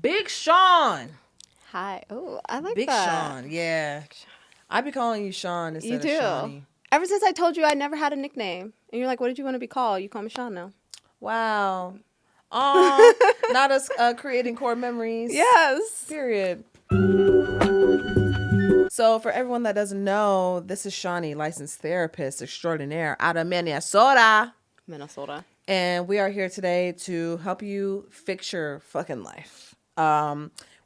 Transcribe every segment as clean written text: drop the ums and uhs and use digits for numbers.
Big Sean. Hi. Oh, I like Big that. Sean, yeah. I be calling you Sean instead You of do. Shani. Ever since I told you I never had a nickname. And you're like, what did you want to be called? You call me Sean now. Wow. Oh, not us creating core memories. Yes. Period. So for everyone that doesn't know, this is Shani, licensed therapist extraordinaire out of Minnesota. And we are here today to help you fix your fucking life.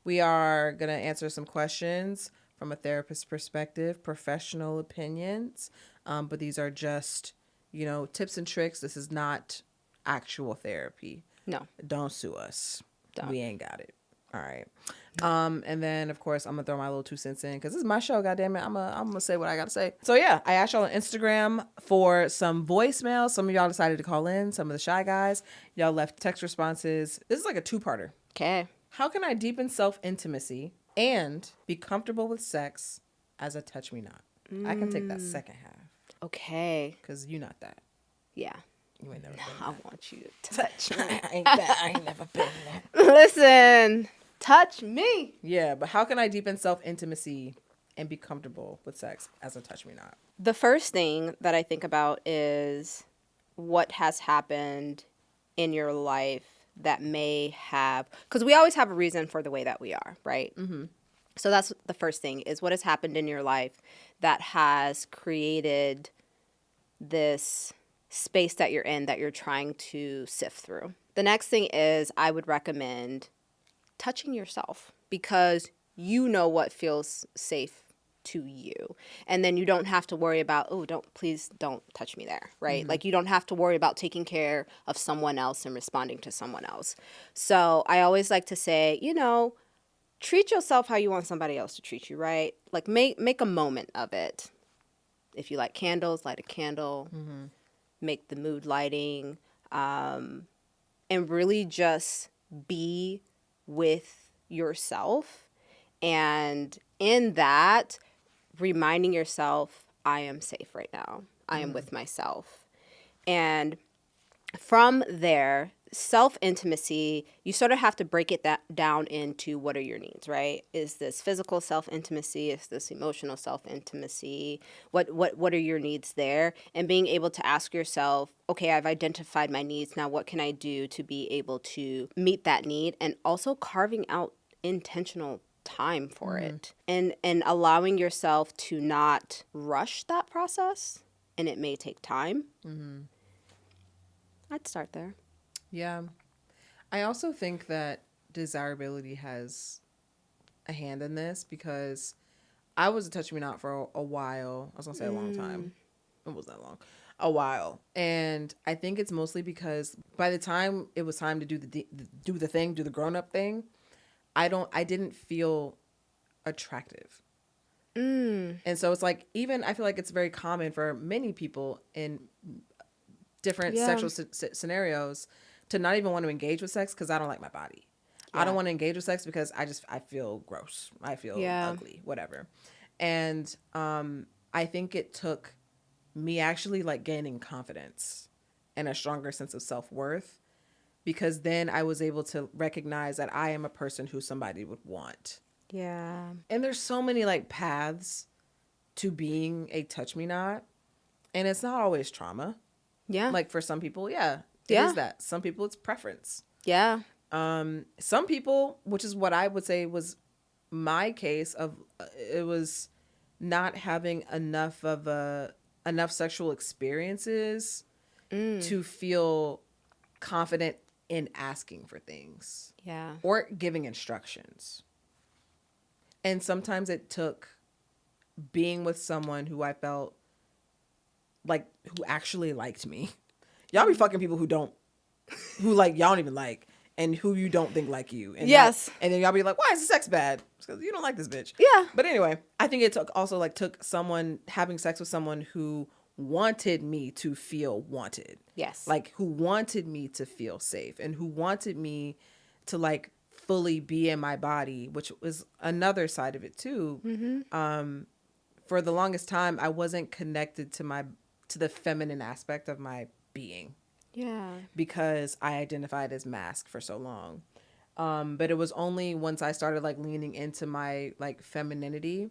We are going to answer some questions from a therapist's perspective, professional opinions. But these are just, tips and tricks. This is not actual therapy. No. Don't sue us. Don't. We ain't got it. All right. And then, of course, I'm going to throw my little 2 cents in because this is my show, goddammit. I'm going to say what I got to say. So, yeah, I asked y'all on Instagram for some voicemails. Some of y'all decided to call in. Some of the shy guys. Y'all left text responses. This is like a 2-parter. Okay. How can I deepen self-intimacy and be comfortable with sex as a touch-me-not? I can take that second half. Okay. Because you not that. Yeah. You ain't never been I that. want you to touch me. I ain't never been that. Listen. Touch me. Yeah, but how can I deepen self-intimacy and be comfortable with sex as a touch-me-not? The first thing that I think about is what has happened in your life that may have, because we always have a reason for the way that we are, right? Mm-hmm. So that's the first thing, is what has happened in your life that has created this space that you're in that you're trying to sift through. The next thing is I would recommend touching yourself, because you know what feels safe to you. And then you don't have to worry about, please don't touch me there, right? Mm-hmm. Like you don't have to worry about taking care of someone else and responding to someone else. So I always like to say, treat yourself how you want somebody else to treat you, right? Like make a moment of it. If you like candles, light a candle, mm-hmm. Make the mood lighting, and really just be with yourself, and in that reminding yourself, I am safe right now. I am with myself. And from there, self-intimacy, you sort of have to break it down into what are your needs, right? Is this physical self-intimacy? Is this emotional self-intimacy? What are your needs there? And being able to ask yourself, okay, I've identified my needs. Now what can I do to be able to meet that need? And also carving out intentional time for it, and allowing yourself to not rush that process. And it may take time. Mm-hmm. I'd start there. Yeah. I also think that desirability has a hand in this, because I was a touch-me-not for a while. I was going to say a long time. It wasn't that long. A while. And I think it's mostly because by the time it was time to do the grown-up thing, I didn't feel attractive. And so it's like, even I feel like it's very common for many people in different sexual scenarios to not even want to engage with sex because I don't like my body. Yeah. I don't want to engage with sex because I feel gross. I feel ugly, whatever. And I think it took me actually like gaining confidence and a stronger sense of self-worth, because then I was able to recognize that I am a person who somebody would want. Yeah. And there's so many like paths to being a touch-me-not, and it's not always trauma. Yeah. Like for some people, it is that. Some people it's preference. Yeah. Some people, which is what I would say was my case of, it was not having enough sexual experiences to feel confident in asking for things. Yeah. Or giving instructions. And sometimes it took being with someone who I felt like, who actually liked me. Y'all be fucking people who like y'all don't even like, and who you don't think like you. And yes. And then y'all be like, why is the sex bad? Because you don't like this bitch. Yeah. But anyway, I think it took someone having sex with someone who wanted me to feel wanted. Yes. Like who wanted me to feel safe, and who wanted me to like fully be in my body, which was another side of it too. Mm-hmm. For the longest time, I wasn't connected to the feminine aspect of my being. Yeah. Because I identified as masc for so long. But it was only once I started like leaning into my like femininity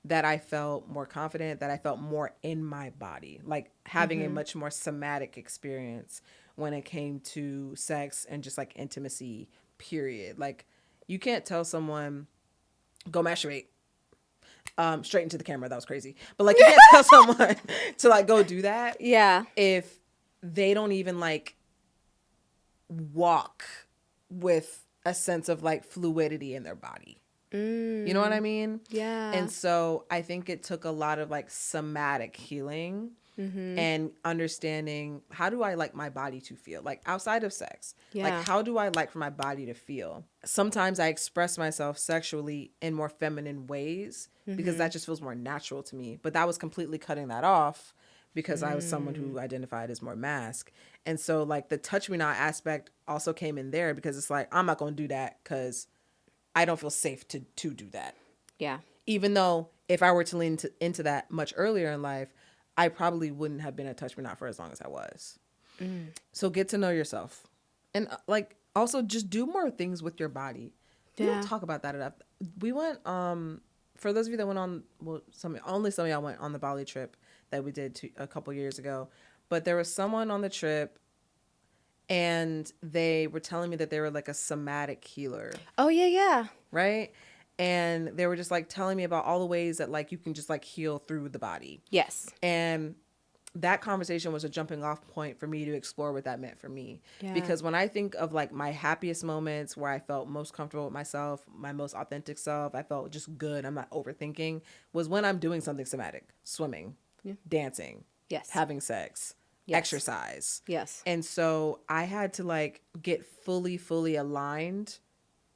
that I felt more confident, that I felt more in my body, like having a much more somatic experience when it came to sex and just like intimacy, period. Like you can't tell someone, go masturbate, straight into the camera. That was crazy. But like you can't tell someone to like go do that. Yeah. If they don't even like walk with a sense of like fluidity in their body. You know what I mean? Yeah. And so I think it took a lot of like somatic healing and understanding, how do I like my body to feel? Like outside of sex, like how do I like for my body to feel? Sometimes I express myself sexually in more feminine ways because that just feels more natural to me. But that was completely cutting that off because I was someone who identified as more masc. And so like the touch me not aspect also came in there because it's like, I'm not going to do that because I don't feel safe to do that. Yeah. Even though if I were to lean into that much earlier in life, I probably wouldn't have been a touch me not for as long as I was. So get to know yourself. And like also just do more things with your body. We don't talk about that enough. We went, for those of you that went on, well, only some of y'all went on the Bali trip that we did a couple years ago. But there was someone on the trip and they were telling me that they were like a somatic healer. Oh, yeah, yeah. Right? And they were just like telling me about all the ways that like you can just like heal through the body. Yes. And that conversation was a jumping off point for me to explore what that meant for me. Yeah. Because when I think of like my happiest moments where I felt most comfortable with myself, my most authentic self, I felt just good, I'm not overthinking, was when I'm doing something somatic, swimming, dancing, having sex, exercise. Yes. And so I had to like get fully aligned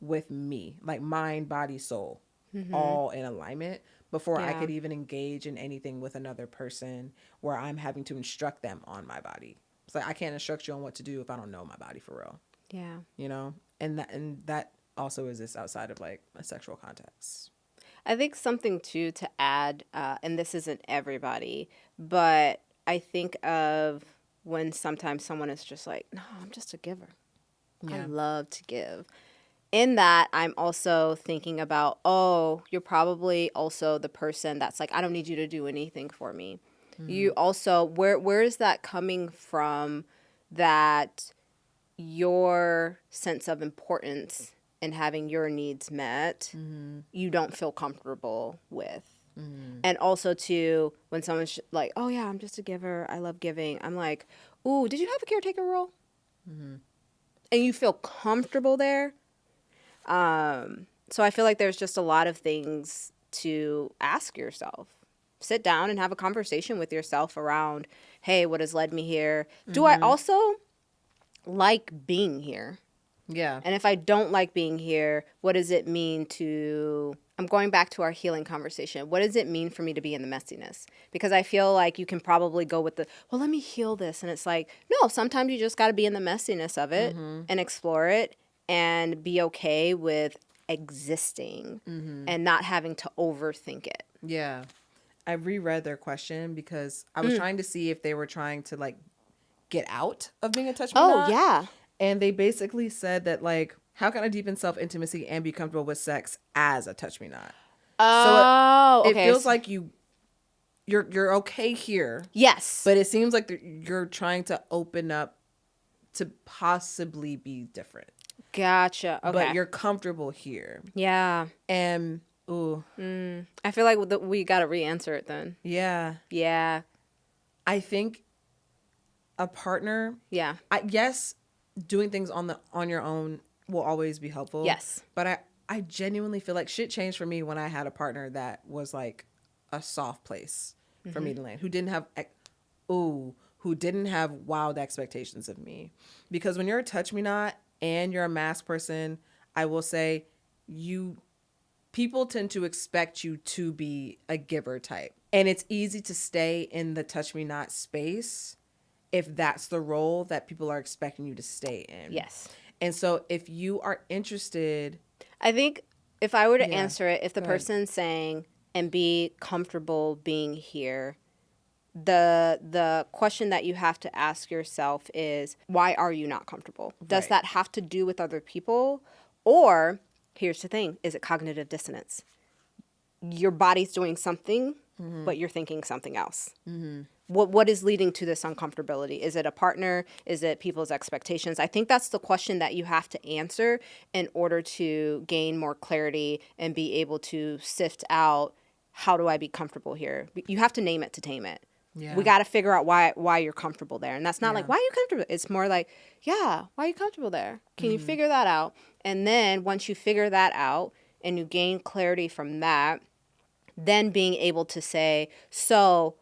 with me, like mind, body, soul, all in alignment before I could even engage in anything with another person where I'm having to instruct them on my body. It's like I can't instruct you on what to do if I don't know my body for real. Yeah. You know? And that also exists outside of like a sexual context. I think something too to add, and this isn't everybody, but I think of when sometimes someone is just like, no, I'm just a giver. I love to give. In that, I'm also thinking about, oh, you're probably also the person that's like, I don't need you to do anything for me. You also, where is that coming from, that your sense of importance and having your needs met, you don't feel comfortable with? And also, too, when someone's like, oh, yeah, I'm just a giver, I love giving, I'm like, ooh, did you have a caretaker role? And you feel comfortable there. So I feel like there's just a lot of things to ask yourself. Sit down and have a conversation with yourself around, hey, what has led me here? Do I also like being here? Yeah. And if I don't like being here, what does it mean to... I'm going back to our healing conversation. What does it mean for me to be in the messiness? Because I feel like you can probably go with the, well, let me heal this. And it's like, no, sometimes you just got to be in the messiness of it and explore it and be okay with existing and not having to overthink it. Yeah. I reread their question because I was trying to see if they were trying to like get out of being a touch me not. Oh, yeah. And they basically said that like, how can I deepen self-intimacy and be comfortable with sex as a touch me not? Oh, so okay. It feels like you're okay here. Yes. But it seems like you're trying to open up to possibly be different. Gotcha. Okay. But you're comfortable here. Yeah. And, ooh. I feel like we got to re-answer it then. Yeah. Yeah. I think a partner. Yeah. Yes, doing things on your own will always be helpful. Yes. But I genuinely feel like shit changed for me when I had a partner that was like a soft place for me to land, who didn't have wild expectations of me. Because when you're a touch me not and you're a masked person, I will say people tend to expect you to be a giver type. And it's easy to stay in the touch me not space if that's the role that people are expecting you to stay in. Yes. And so if you are interested... I think if I were to answer it, if the person's saying, and be comfortable being here, the question that you have to ask yourself is, why are you not comfortable? Does that have to do with other people? Or, here's the thing, is it cognitive dissonance? Your body's doing something, but you're thinking something else. What is leading to this uncomfortability? Is it a partner? Is it people's expectations? I think that's the question that you have to answer in order to gain more clarity and be able to sift out, how do I be comfortable here? You have to name it to tame it. Yeah. We got to figure out why you're comfortable there. And that's not like, why are you comfortable? It's more like, yeah, why are you comfortable there? Can you figure that out? And then once you figure that out and you gain clarity from that, then being able to say, so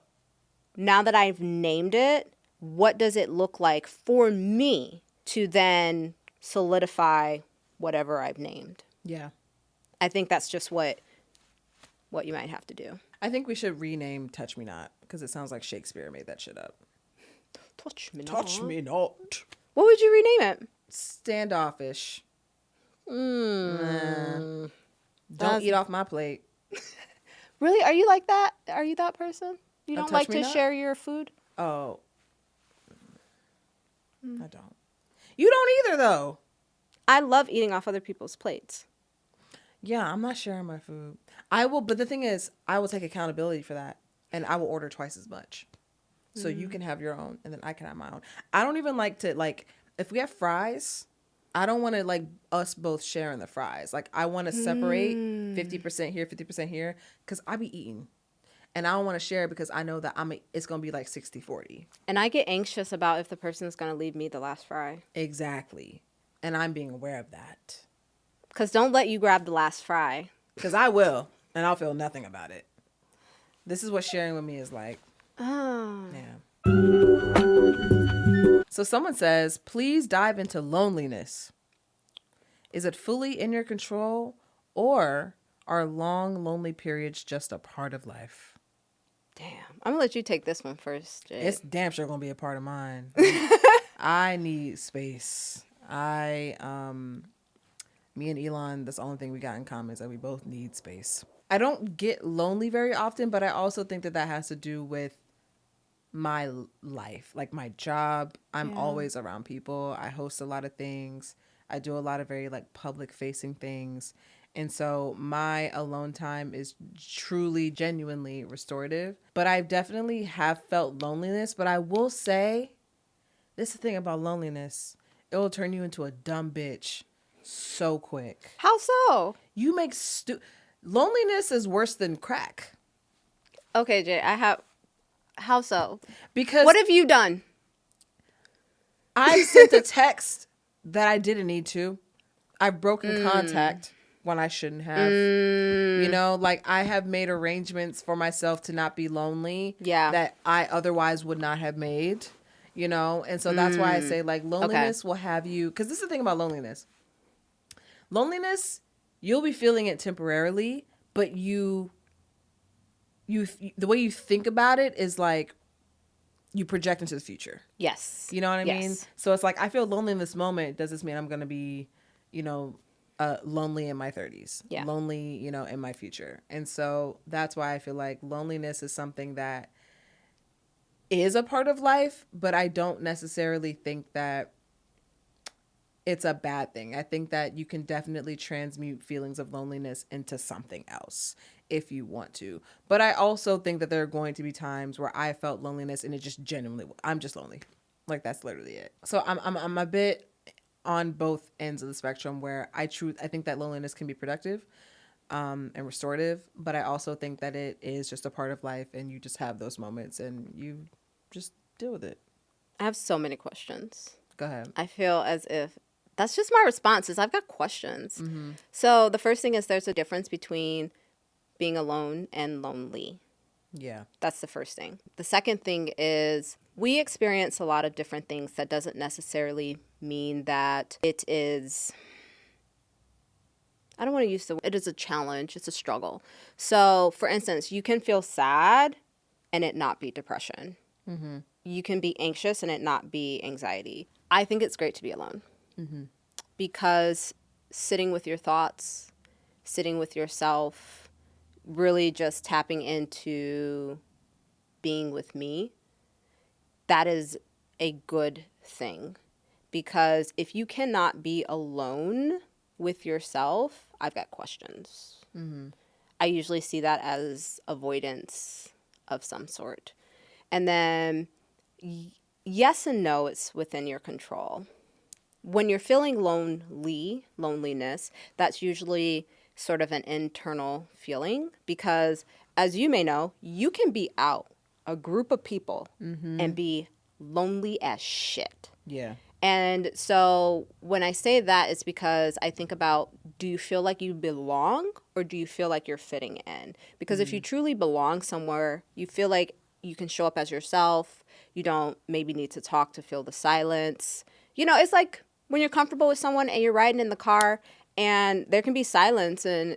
now that I've named it, what does it look like for me to then solidify whatever I've named? Yeah. I think that's just what you might have to do. I think we should rename Touch Me Not, because it sounds like Shakespeare made that shit up. Touch me not. Touch me not. What would you rename it? Standoffish. Don't That's- eat off my plate. Really? Are you like that? Are you that person? You don't touch like me to not? share your food? Oh. I don't. You don't either, though. I love eating off other people's plates. Yeah, I'm not sharing my food. I will, but the thing is, I will take accountability for that, and I will order twice as much. So you can have your own, and then I can have my own. I don't even like to, like, if we have fries, I don't want to, like, us both sharing the fries. Like, I want to separate 50% here, 50% here, because I be eating. And I don't want to share because I know that it's going to be like 60-40. And I get anxious about if the person's going to leave me the last fry. Exactly. And I'm being aware of that. Because don't let you grab the last fry. Because I will, and I'll feel nothing about it. This is what sharing with me is like. Oh. Yeah. So someone says, please dive into loneliness. Is it fully in your control, or are long, lonely periods just a part of life? Damn. I'm going to let you take this one first, Jade. It's damn sure going to be a part of mine. I need space. Me and Elon, that's the only thing we got in common is that we both need space. I don't get lonely very often, but I also think that has to do with my life, like my job. I'm always around people. I host a lot of things. I do a lot of very like public facing things. And so my alone time is truly, genuinely restorative. But I definitely have felt loneliness. But I will say, this is the thing about loneliness. It will turn you into a dumb bitch so quick. How so? You make loneliness is worse than crack. Okay, Jay, how so? Because what have you done? I sent a text that I didn't need to. I've broken contact when I shouldn't have. You know, like I have made arrangements for myself to not be lonely. Yeah. That I otherwise would not have made. You know, and so that's why I say like loneliness will have you, because this is the thing about loneliness. Loneliness, you'll be feeling it temporarily, but the way you think about it is like you project into the future. Yes. You know what I mean? So it's like, I feel lonely in this moment. Does this mean I'm going to be, you know, lonely in my 30s? Yeah. Lonely, you know, in my future. And so that's why I feel like loneliness is something that is a part of life, but I don't necessarily think that it's a bad thing. I think that you can definitely transmute feelings of loneliness into something else if you want to. But I also think that there are going to be times where I felt loneliness and it just genuinely, I'm just lonely. Like that's literally it. So I'm a bit on both ends of the spectrum where I think that loneliness can be productive and restorative, but I also think that it is just a part of life and you just have those moments and you just deal with it. I have so many questions. Go ahead. I feel as if that's just my response is I've got questions. Mm-hmm. So the first thing is there's a difference between being alone and lonely. Yeah. That's the first thing. The second thing is we experience a lot of different things. That doesn't necessarily mean that it is, I don't want to use the word, it is a challenge. It's a struggle. So for instance, you can feel sad and it not be depression. Mm-hmm. You can be anxious and it not be anxiety. I think it's great to be alone. Mm-hmm. Because sitting with your thoughts, sitting with yourself, really just tapping into being with me, that is a good thing. Because if you cannot be alone, with yourself, I've got questions. Mm-hmm. I usually see that as avoidance of some sort. And then, yes and no, it's within your control. When you're feeling loneliness, that's usually sort of an internal feeling because, as you may know, you can be out a group of people and be lonely as shit. Yeah. And so when I say that, it's because I think about, do you feel like you belong or do you feel like you're fitting in? Because if you truly belong somewhere, you feel like you can show up as yourself. You don't maybe need to talk to feel the silence. You know, it's like when you're comfortable with someone and you're riding in the car and there can be silence and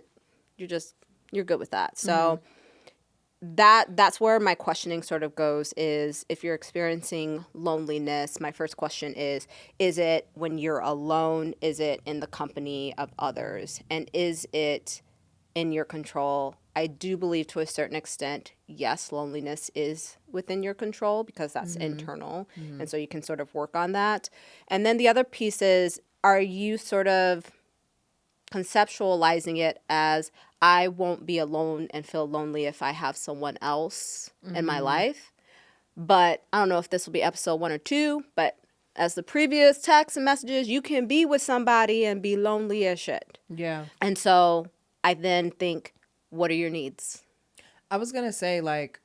you're good with that. So that's where my questioning sort of goes is if you're experiencing loneliness, my first question is it when you're alone? Is it in the company of others? And is it in your control? I do believe to a certain extent, yes, loneliness is within your control because that's internal. And so you can sort of work on that. And then the other piece is, are you sort of conceptualizing it as I won't be alone and feel lonely if I have someone else in my life. But I don't know if this will be episode 1 or 2, but as the previous texts and messages, you can be with somebody and be lonely as shit. Yeah. And so I then think, what are your needs? I was going to say, like,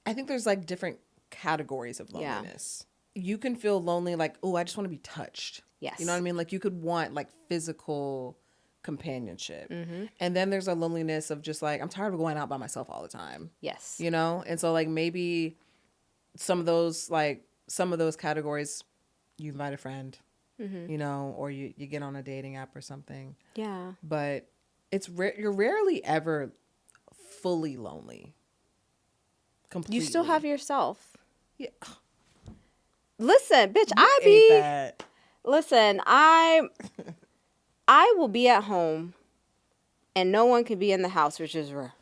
I think there's like different categories of loneliness. Yeah. You can feel lonely like, oh, I just want to be touched. Yes. You know what I mean? Like you could want like physical companionship. And then there's a loneliness of just like, I'm tired of going out by myself all the time. Yes. You know? And so like maybe some of those categories, you invite a friend, you know, or you get on a dating app or something. Yeah. But you're rarely ever fully lonely. Completely. You still have yourself. Yeah. Listen, bitch, Listen, I will be at home and no one can be in the house, which is rare.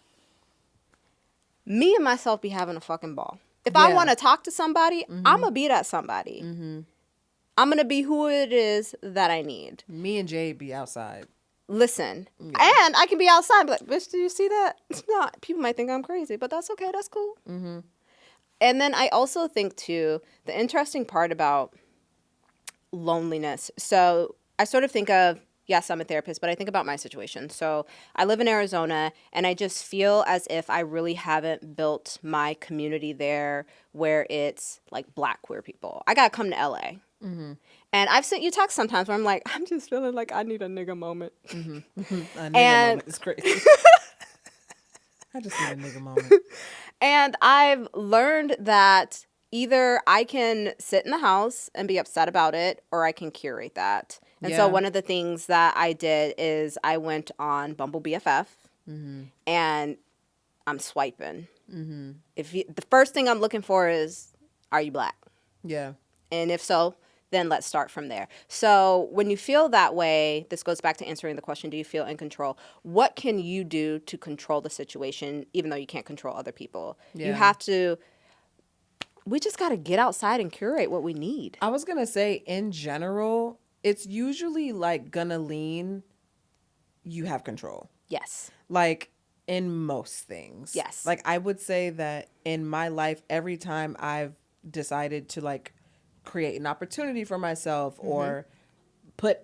Me and myself be having a fucking ball. If I want to talk to somebody, I'm going to be that somebody. I'm going to be who it is that I need. Me and Jade be outside. Listen, and I can be outside and be like, bitch, do you see that? It's not. People might think I'm crazy, but that's okay. That's cool. And then I also think, too, the interesting part about loneliness. So I sort of think of, yes, I'm a therapist, but I think about my situation. So I live in Arizona and I just feel as if I really haven't built my community there where it's like Black queer people. I got to come to LA. And I've sent you texts sometimes where I'm like, I'm just feeling like I need a nigga moment. A nigga moment is crazy. I just need a nigga moment. And I've learned that either I can sit in the house and be upset about it or I can curate that. And so one of the things that I did is I went on Bumble BFF and I'm swiping. The first thing I'm looking for is, are you Black? Yeah. And if so, then let's start from there. So when you feel that way, this goes back to answering the question, do you feel in control? What can you do to control the situation, even though you can't control other people? Yeah. You have to, we just got to get outside and curate what we need. I was going to say, in general, it's usually like gonna lean, you have control. Yes. Like in most things. Yes. Like I would say that in my life, every time I've decided to like create an opportunity for myself or put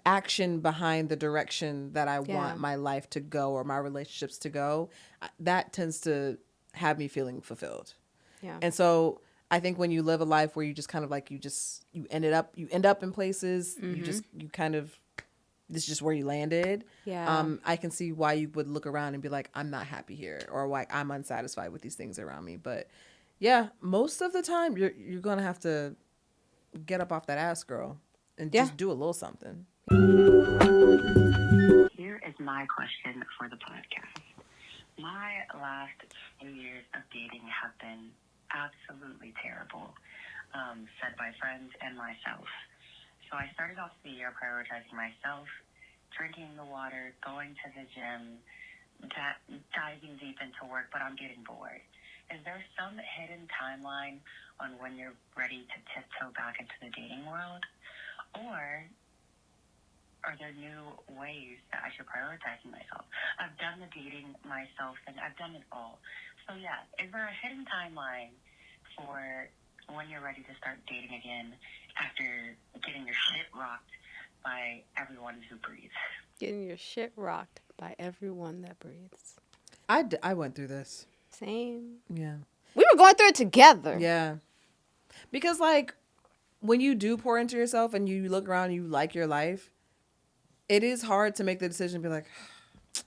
action behind the direction that I want my life to go or my relationships to go, that tends to have me feeling fulfilled. Yeah. And so I think when you live a life where you just kind of like, you end up in places, this is just where you landed. Yeah. I can see why you would look around and be like, I'm not happy here, or like I'm unsatisfied with these things around me. But yeah, most of the time you're going to have to get up off that ass, girl, and just do a little something. Here is my question for the podcast. My last 2 years of dating have been absolutely terrible, said by friends and myself. So I started off the year prioritizing myself, drinking the water, going to the gym, diving deep into work, but I'm getting bored. Is there some hidden timeline on when you're ready to tiptoe back into the dating world? Or are there new ways that I should prioritize in myself? I've done the dating myself and I've done it all. So yeah, is there a hidden timeline for when you're ready to start dating again after getting your shit rocked by everyone who breathes? Getting your shit rocked by everyone that breathes. I went through this. Same. Yeah. We were going through it together. Yeah. Because, like, when you do pour into yourself and you look around and you like your life, it is hard to make the decision and be like,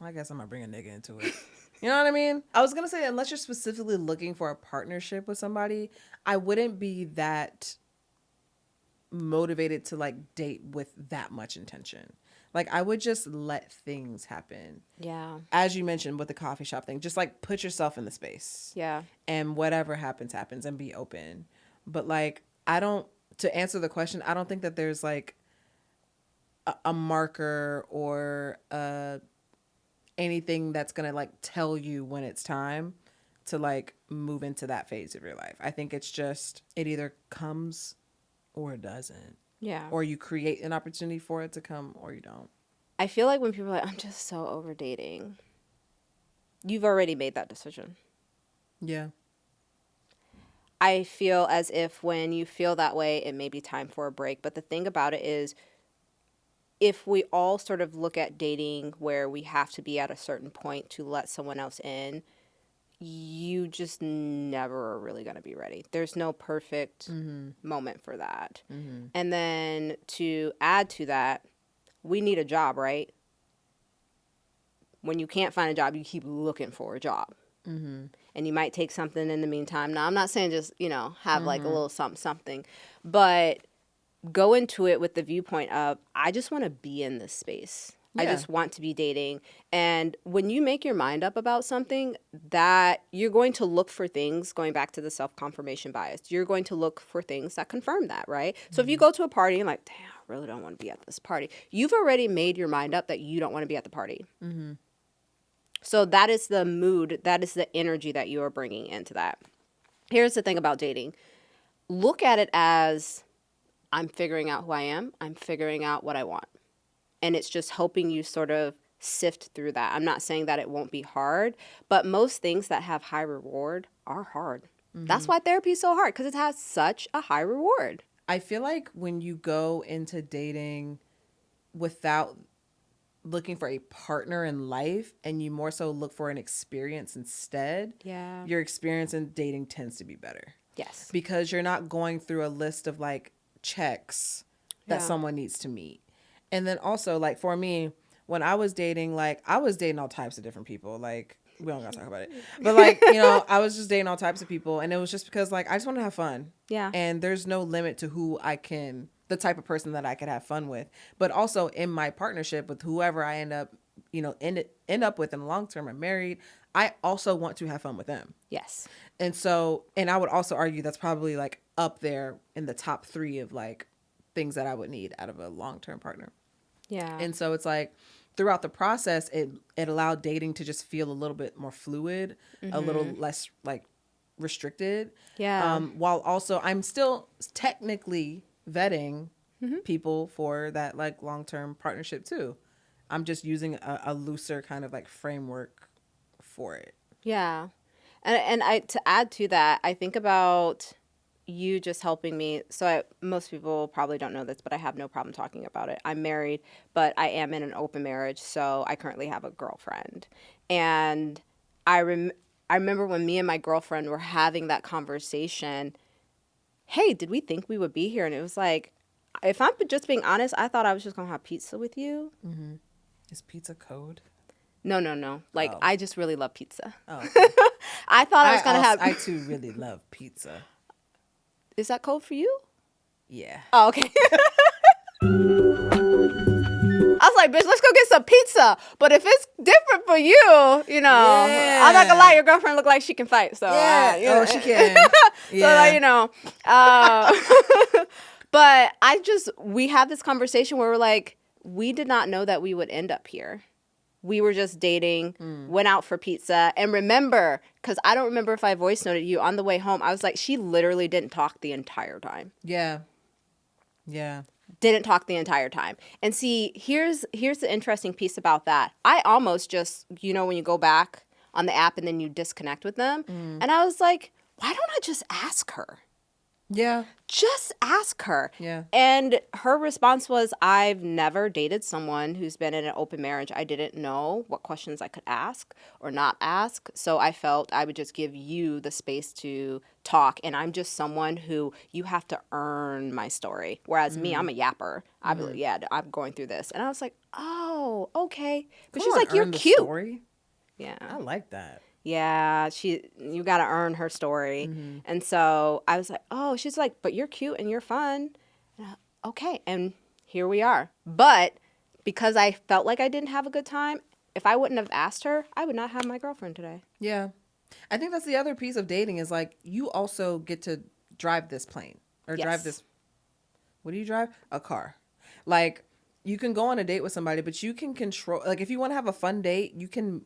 I guess I'm going to bring a nigga into it. You know what I mean? I was going to say, unless you're specifically looking for a partnership with somebody, I wouldn't be that motivated to, like, date with that much intention. Like, I would just let things happen. Yeah. As you mentioned with the coffee shop thing, just, like, put yourself in the space. Yeah. And whatever happens, happens, and be open. But, like, to answer the question, I don't think that there's, like, a marker or anything that's going to, like, tell you when it's time to, like, move into that phase of your life. I think it's just, it either comes or it doesn't. Yeah. Or you create an opportunity for it to come or you don't. I feel like when people are like, I'm just so over dating, you've already made that decision. Yeah. I feel as if when you feel that way, it may be time for a break. But the thing about it is, if we all sort of look at dating where we have to be at a certain point to let someone else in, you just never are really going to be ready. There's no perfect moment for that. Mm-hmm. And then to add to that, we need a job, right? When you can't find a job, you keep looking for a job. Mm-hmm. And you might take something in the meantime. Now, I'm not saying just, have like a little something, but go into it with the viewpoint of, I just want to be in this space. Yeah. I just want to be dating. And when you make your mind up about something, that you're going to look for things, going back to the self-confirmation bias, you're going to look for things that confirm that, right? Mm-hmm. So if you go to a party and like, damn, I really don't want to be at this party, you've already made your mind up that you don't want to be at the party. Mm-hmm. So that is the mood, that is the energy that you are bringing into that. Here's the thing about dating. Look at it as, I'm figuring out who I am. I'm figuring out what I want. And it's just helping you sort of sift through that. I'm not saying that it won't be hard, but most things that have high reward are hard. Mm-hmm. That's why therapy is so hard, because it has such a high reward. I feel like when you go into dating without looking for a partner in life and you more so look for an experience instead, your experience in dating tends to be better. Yes. Because you're not going through a list of like checks that someone needs to meet. And then also, like, for me, when I was dating, like, I was dating all types of different people. Like, we don't gotta talk about it. But, like, I was just dating all types of people. And it was just because, like, I just want to have fun. Yeah. And there's no limit to the type of person that I could have fun with. But also in my partnership with whoever I end up with in the long term, I'm married, I also want to have fun with them. Yes. And so, and I would also argue that's probably, like, up there in the top 3 of, like, things that I would need out of a long-term partner. Yeah. And so it's like throughout the process, it allowed dating to just feel a little bit more fluid, a little less like restricted. Yeah. While also I'm still technically vetting people for that like long-term partnership too. I'm just using a looser kind of like framework for it. Yeah. And to add to that, I think about you just helping me. So most people probably don't know this, but I have no problem talking about it. I'm married, but I am in an open marriage. So I currently have a girlfriend. And I remember when me and my girlfriend were having that conversation, hey, did we think we would be here? And it was like, if I'm just being honest, I thought I was just going to have pizza with you. Mm-hmm. Is pizza code? No. Like, I just really love pizza. Oh, okay. I thought I was going to have... I too really love pizza. Is that code for you? Yeah. Oh, okay. I was like, bitch, let's go get some pizza. But if it's different for you, I'm not gonna lie, your girlfriend look like she can fight. So yeah, she can. Yeah. So but we had this conversation where we're like, we did not know that we would end up here. We were just dating, went out for pizza. And remember, because I don't remember if I voice noted you on the way home, I was like, she literally didn't talk the entire time. Yeah. Yeah. didn't talk the entire time. And see, here's the interesting piece about that. I almost just, when you go back on the app and then you disconnect with them. And I was like, why don't I just ask her? Yeah. Just ask her. Yeah. And her response was, I've never dated someone who's been in an open marriage. I didn't know what questions I could ask or not ask. So I felt I would just give you the space to talk. And I'm just someone who you have to earn my story. Whereas me, I'm a yapper. I'm going through this. And I was like, oh, okay. But she's like, you're cute. Story? Yeah. I like that. Yeah, you got to earn her story. And so I was like, oh, she's like, but you're cute and you're fun. Okay, and here we are. But because I felt like I didn't have a good time, if I wouldn't have asked her, I would not have my girlfriend today. Yeah. I think that's the other piece of dating is like you also get to drive this plane or drive this. What do you drive? A car. Like you can go on a date with somebody, but you can control, like if you want to have a fun date, you can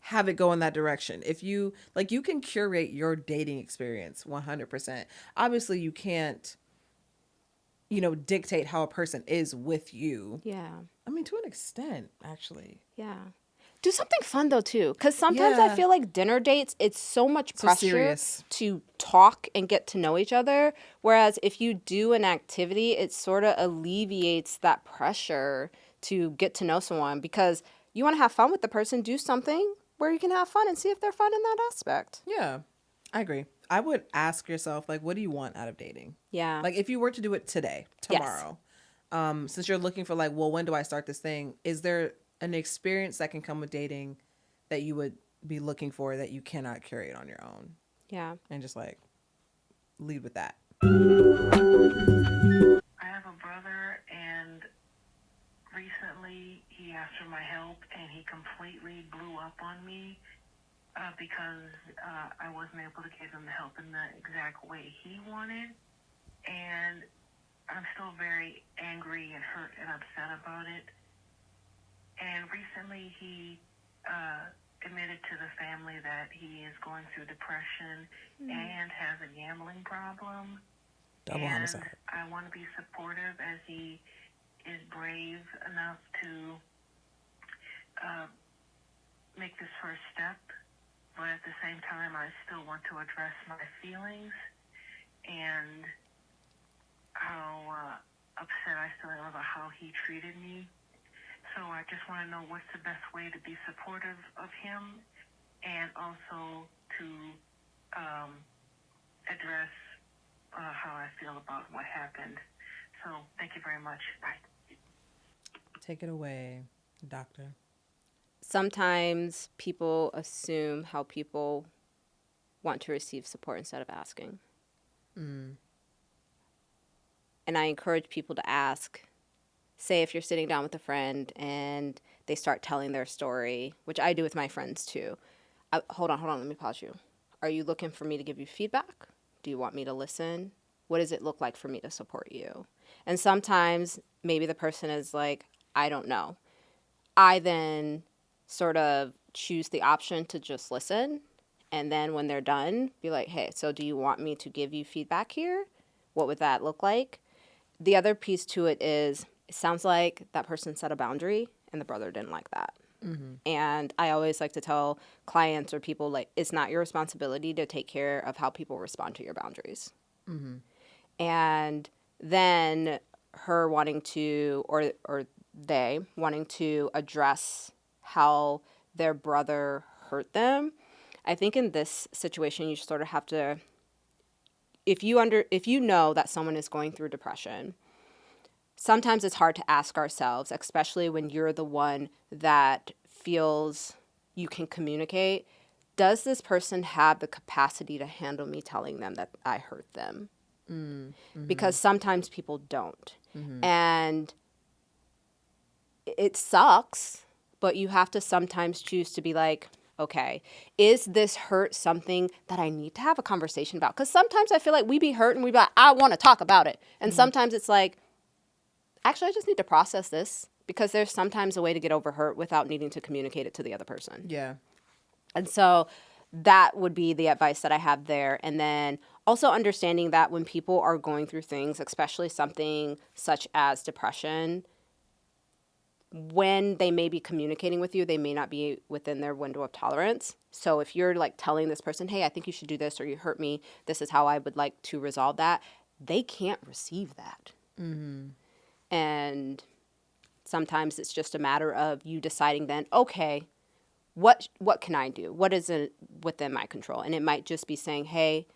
have it go in that direction. If you like, you can curate your dating experience 100%. Obviously you can't, dictate how a person is with you. Yeah. I mean, to an extent, actually. Yeah. Do something fun though too, because sometimes I feel like dinner dates, it's so much pressure to talk and get to know each other. Whereas if you do an activity, it sort of alleviates that pressure to get to know someone, because you want to have fun with the person. Do something where you can have fun and see if they're fun in that aspect. Yeah, I agree. I would ask yourself, like, what do you want out of dating? Yeah. Like, if you were to do it today, tomorrow, since you're looking for, like, well, when do I start this thing? Is there an experience that can come with dating that you would be looking for that you cannot curate on your own? Yeah. And just, like, lead with that. I have a brother, and recently he asked for my help, and he completely blew up on me because I wasn't able to give him the help in the exact way he wanted. And I'm still very angry and hurt and upset about it. And recently he admitted to the family that he is going through depression and has a gambling problem. Double homicide. I want to be supportive as he is brave enough to make this first step, but at the same time, I still want to address my feelings and how upset I still am about how he treated me. So I just want to know what's the best way to be supportive of him and also to address how I feel about what happened. So thank you very much. Bye. Take it away, doctor. Sometimes people assume how people want to receive support instead of asking. And I encourage people to ask. Say if you're sitting down with a friend and they start telling their story, which I do with my friends too. Hold on, let me pause you. Are you looking for me to give you feedback? Do you want me to listen? What does it look like for me to support you? And sometimes maybe the person is like, I don't know. I then sort of choose the option to just listen. And then when they're done, be like, hey, so do you want me to give you feedback here? What would that look like? The other piece to it is, it sounds like that person set a boundary and the brother didn't like that. And I always like to tell clients or people, like, it's not your responsibility to take care of how people respond to your boundaries. And then her wanting to, or they wanting to address how their brother hurt them. I think in this situation, you sort of have to, if you know that someone is going through depression, sometimes it's hard to ask ourselves, especially when you're the one that feels you can communicate, does this person have the capacity to handle me telling them that I hurt them? Because sometimes people don't. And it sucks, but you have to sometimes choose to be like, okay, is this hurt something that I need to have a conversation about? Because sometimes I feel like we be hurt and we be like, I want to talk about it. And sometimes it's like, actually, I just need to process this, because there's sometimes a way to get over hurt without needing to communicate it to the other person. Yeah. And so that would be the advice that I have there. And then also understanding that when people are going through things, especially something such as depression, when they may be communicating with you, they may not be within their window of tolerance. So if you're like telling this person, hey, I think you should do this, or you hurt me, this is how I would like to resolve that, they can't receive that. Mm-hmm. And sometimes it's just a matter of you deciding then, okay, what can I do? What is within my control? And it might just be saying, hey,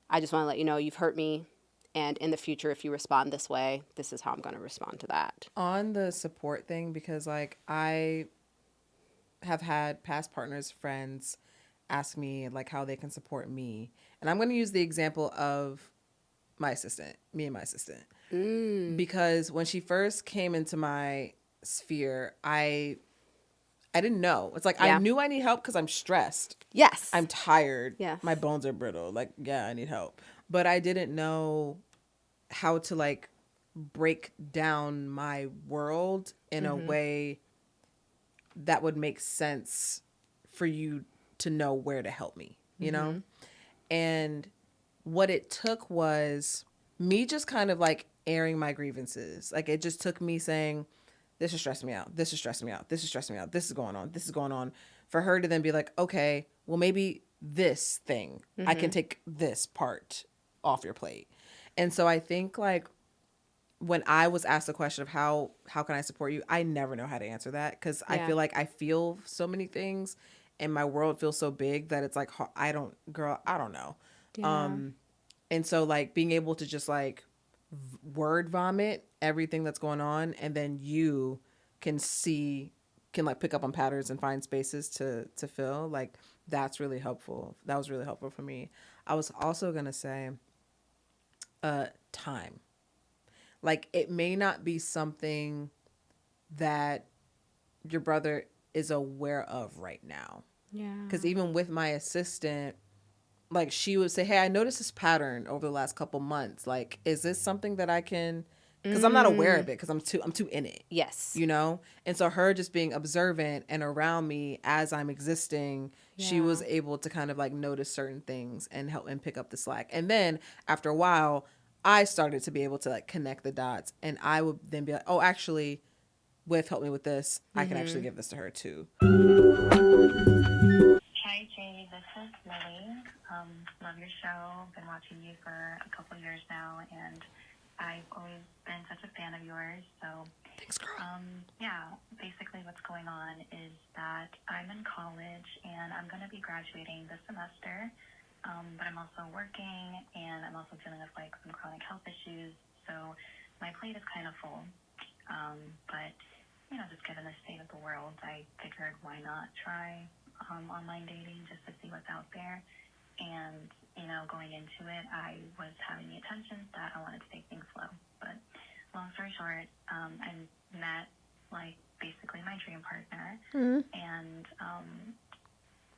I just want to let you know you've hurt me. And in the future, if you respond this way, this is how I'm going to respond to that. On the support thing, because like I have had past partners, friends ask me like how they can support me. And I'm going to use the example of me and my assistant. Because when she first came into my sphere, I didn't know. It's like, I knew I need help because I'm stressed. Yes. I'm tired. Yes. My bones are brittle. Like, yeah, I need help. But I didn't know how to like break down my world in a way that would make sense for you to know where to help me, you know? And what it took was me just kind of like airing my grievances. Like, it just took me saying, this is stressing me out. This is stressing me out. This is stressing me out. This is going on. This is going on. For her to then be like, okay, well, maybe this thing, I can take this part off your plate. And so I think like when I was asked the question of how can I support you, I never know how to answer that, because I feel like I feel so many things and my world feels so big that it's like, I don't know. Yeah. And so like being able to just like word vomit everything that's going on, and then you can like pick up on patterns and find spaces to fill, like that's really helpful. That was really helpful for me. I was also going to say time. Like, it may not be something that your brother is aware of right now. Yeah. Because even with my assistant, like, she would say, hey, I noticed this pattern over the last couple months. Like, is this something that I can, because I'm not aware of it, because I'm too in it. Yes. You know? And so her just being observant and around me as I'm existing, she was able to kind of like notice certain things and help and pick up the slack. And then after a while, I started to be able to like connect the dots, and I would then be like, oh, actually, Whiff helped me with this. I can actually give this to her too. Hi, Jade. This is Lily. Love your show. Been watching you for a couple years now, and I've always been such a fan of yours. So, thanks, girl. Yeah, basically what's going on is that I'm in college, and I'm going to be graduating this semester. But I'm also working, and I'm also dealing with like some chronic health issues. So my plate is kind of full. But just given the state of the world, I figured why not try online dating just to see what's out there. And going into it, I was having the intention that I wanted to take things slow. But long story short, I met like basically my dream partner, and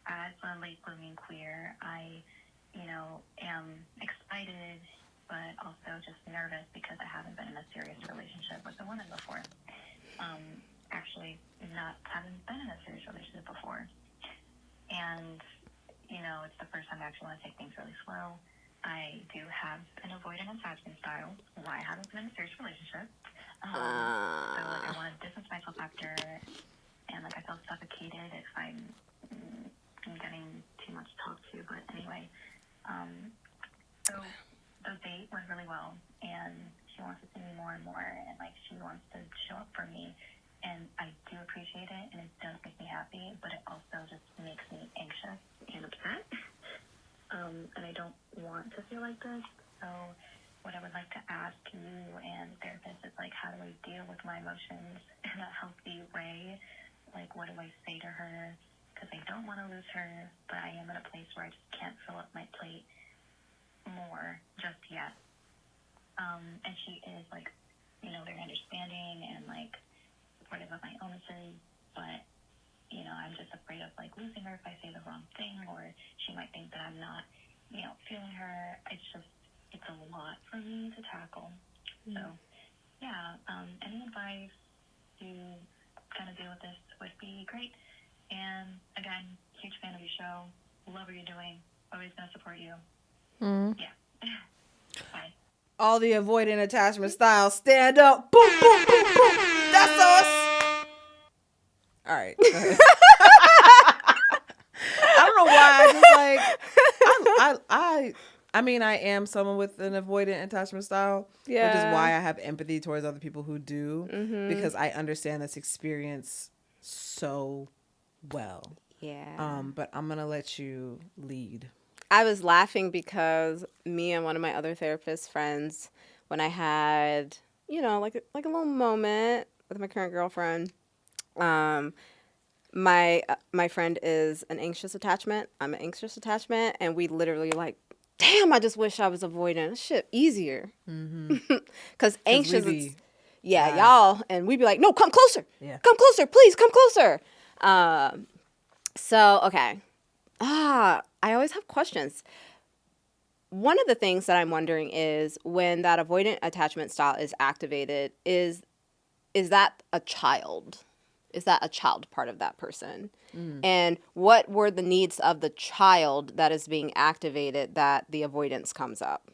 as a late blooming queer, I am excited, but also just nervous because I haven't been in a serious relationship with a woman before. Actually, haven't been in a serious relationship before. And, it's the first time I actually want to take things really slow. I do have an avoidant attachment style. Why I haven't been in a serious relationship. So I want to distance myself after, and like I feel suffocated if I'm getting too much talked to. But anyway, so the date went really well, and she wants to see me more and more, and like she wants to show up for me, and I do appreciate it, and it does make me happy, but it also just makes me anxious and upset, and I don't want to feel like this. So what I would like to ask you and therapists is like, how do I deal with my emotions in a healthy way? Like, what do I say to her? Because I don't want to lose her, but I am in a place where I just can't fill up my plate more just yet. And she is like, very understanding and like supportive of my illnesses, but I'm just afraid of like losing her if I say the wrong thing, or she might think that I'm not, feeling her. It's a lot for me to tackle. So yeah, any advice to kind of deal with this would be great. And again, huge fan of your show. Love what you're doing. Always gonna support you. Yeah. Bye. All the avoidant attachment style. Stand up. Boom, boom, boom, boom. That's us. All right. Go ahead. I don't know why. I mean, I am someone with an avoidant attachment style, which is why I have empathy towards other people who do, because I understand this experience so well. Yeah. But I'm gonna let you lead. I was laughing because me and one of my other therapist friends, when I had, like a little moment with my current girlfriend, my friend is an anxious attachment. I'm an anxious attachment, and we literally damn, I just wish I was avoidant. This shit easier. Because anxious, y'all, and we'd be like, no, come closer. Yeah. Come closer, please, come closer. So, okay. I always have questions. One of the things that I'm wondering is when that avoidant attachment style is activated, is that a child? Is that a child part of that person? And what were the needs of the child that is being activated that the avoidance comes up?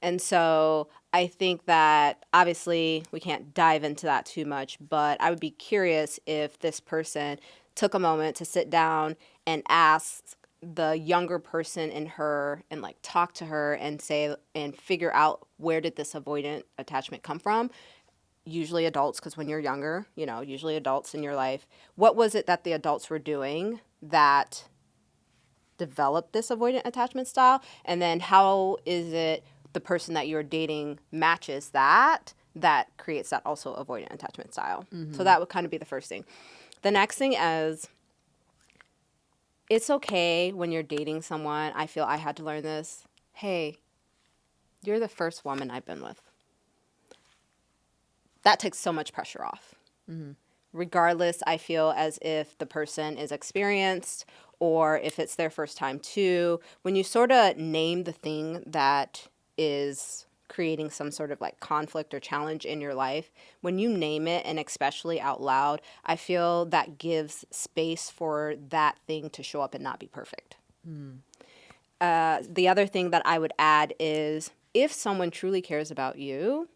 And so I think that obviously we can't dive into that too much, but I would be curious if this person took a moment to sit down and ask the younger person in her and talk to her and say and figure out where did this avoidant attachment come from. Usually adults, because when you're younger, usually adults in your life. What was it that the adults were doing that developed this avoidant attachment style? And then how is it the person that you're dating matches that creates that also avoidant attachment style? So that would kind of be the first thing. The next thing is, it's okay when you're dating someone. I feel I had to learn this. Hey, you're the first woman I've been with. That takes so much pressure off. Regardless, I feel as if the person is experienced or if it's their first time too. When you sort of name the thing that is creating some sort of conflict or challenge in your life, when you name it, and especially out loud, I feel that gives space for that thing to show up and not be perfect. The other thing that I would add is if someone truly cares about you,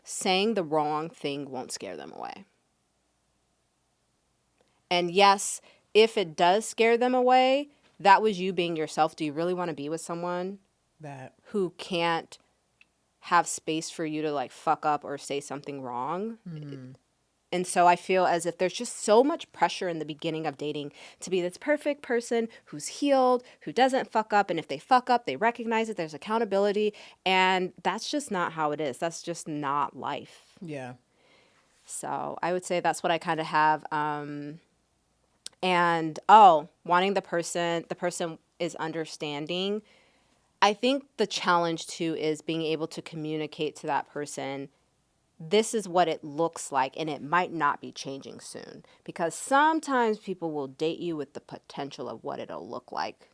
saying the wrong thing won't scare them away. And yes, if it does scare them away, that was you being yourself. Do you really want to be with someone who can't have space for you to fuck up or say something wrong? And so I feel as if there's just so much pressure in the beginning of dating to be this perfect person who's healed, who doesn't fuck up. And if they fuck up, they recognize it. There's accountability. And that's just not how it is. That's just not life. Yeah. So I would say that's what I kind of have. And, wanting the person is understanding. I think the challenge too is being able to communicate to that person, this is what it looks like, and it might not be changing soon. Because sometimes people will date you with the potential of what it'll look like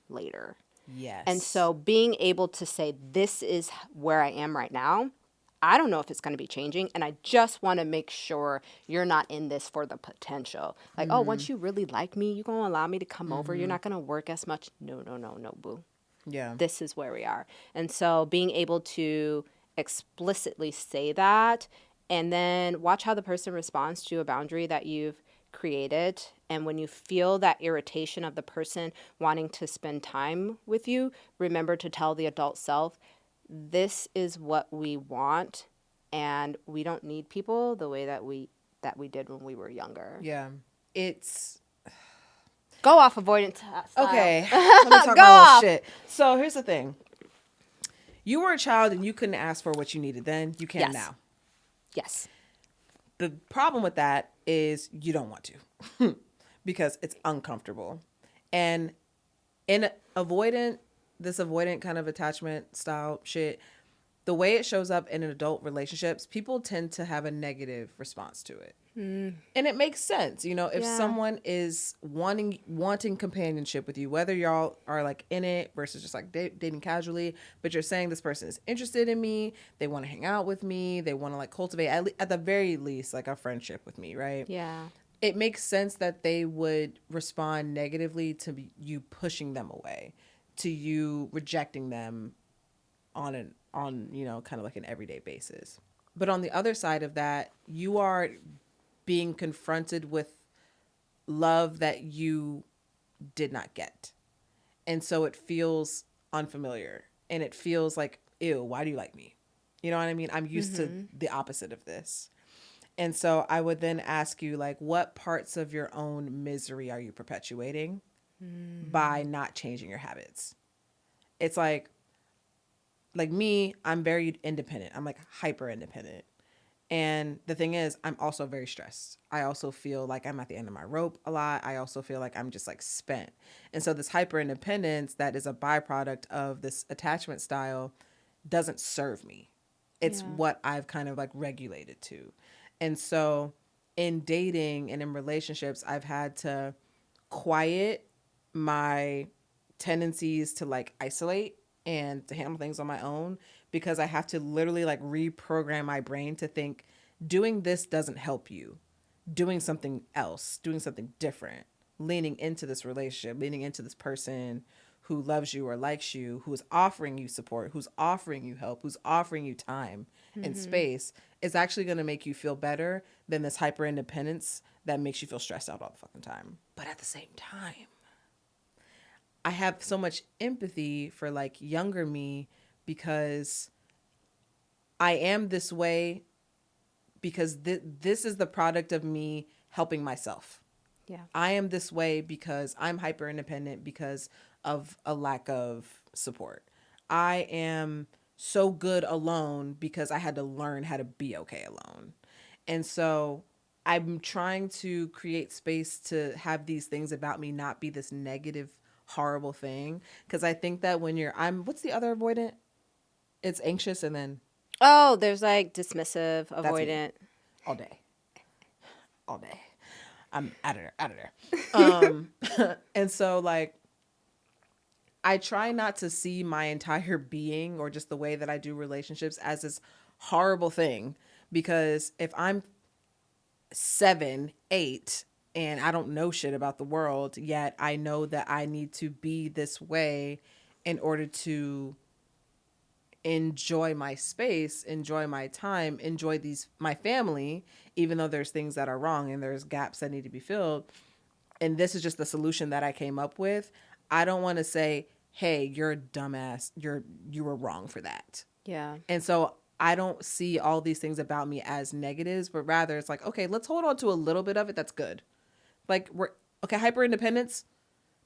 later. Yes. And so being able to say, this is where I am right now, I don't know if it's going to be changing, and I just want to make sure you're not in this for the potential. Once you really like me, you're going to allow me to come over. You're not going to work as much. No, boo. Yeah. This is where we are. And so being able to explicitly say that and then watch how the person responds to a boundary that you've created. And when you feel that irritation of the person wanting to spend time with you, remember to tell the adult self, this is what we want, and we don't need people the way that we did when we were younger. Yeah. It's go off avoidant style. Okay. Let me talk my little shit. So here's the thing. You were a child and you couldn't ask for what you needed then. You can now. Yes. The problem with that is you don't want to because it's uncomfortable. And in this avoidant kind of attachment style shit, the way it shows up in adult relationships, people tend to have a negative response to it. And it makes sense, if someone is wanting companionship with you, whether y'all are in it versus just dating casually, but you're saying this person is interested in me, they want to hang out with me, they want to cultivate at the very least a friendship with me, right? Yeah. it makes sense that they would respond negatively to you pushing them away, to you rejecting them on you know, kind of like an everyday basis. But on the other side of that, you are being confronted with love that you did not get. And so it feels unfamiliar and it feels like, ew, why do you like me? You know what I mean? I'm used to the opposite of this. And so I would then ask you, like, what parts of your own misery are you perpetuating by not changing your habits? It's like me, I'm very independent. I'm like hyper independent. And the thing is, I'm also very stressed. I also feel like I'm at the end of my rope a lot. I also feel like I'm just like spent. And so this hyper independence that is a byproduct of this attachment style doesn't serve me. It's what I've kind of like regulated to. And so in dating and in relationships, I've had to quiet my tendencies to like isolate and to handle things on my own, because I have to literally like reprogram my brain to think doing this doesn't help you. Doing something else, doing something different, leaning into this relationship, leaning into this person who loves you or likes you, who's offering you support, who's offering you help, who's offering you time and space, is actually going to make you feel better than this hyper independence that makes you feel stressed out all the fucking time. But at the same time, I have so much empathy for like younger me, because I am this way because this is the product of me helping myself. Yeah. I am this way because I'm hyper independent because of a lack of support. I am so good alone because I had to learn how to be okay alone. And so I'm trying to create space to have these things about me not be this negative, horrible thing. Because I think that when what's the other avoidant? It's anxious and then Oh, there's like dismissive, that's me. avoidant. All day. All day. I'm out of there. And so like, I try not to see my entire being or just the way that I do relationships as this horrible thing, because if I'm 7, 8, and I don't know shit about the world, yet I know that I need to be this way in order to enjoy my space, enjoy my time, enjoy my family, even though there's things that are wrong and there's gaps that need to be filled. And this is just the solution that I came up with. I don't want to say, hey, you're a dumbass. You were wrong for that. Yeah. And so I don't see all these things about me as negatives, but rather it's like, okay, let's hold on to a little bit of it. That's good. Like hyper independence,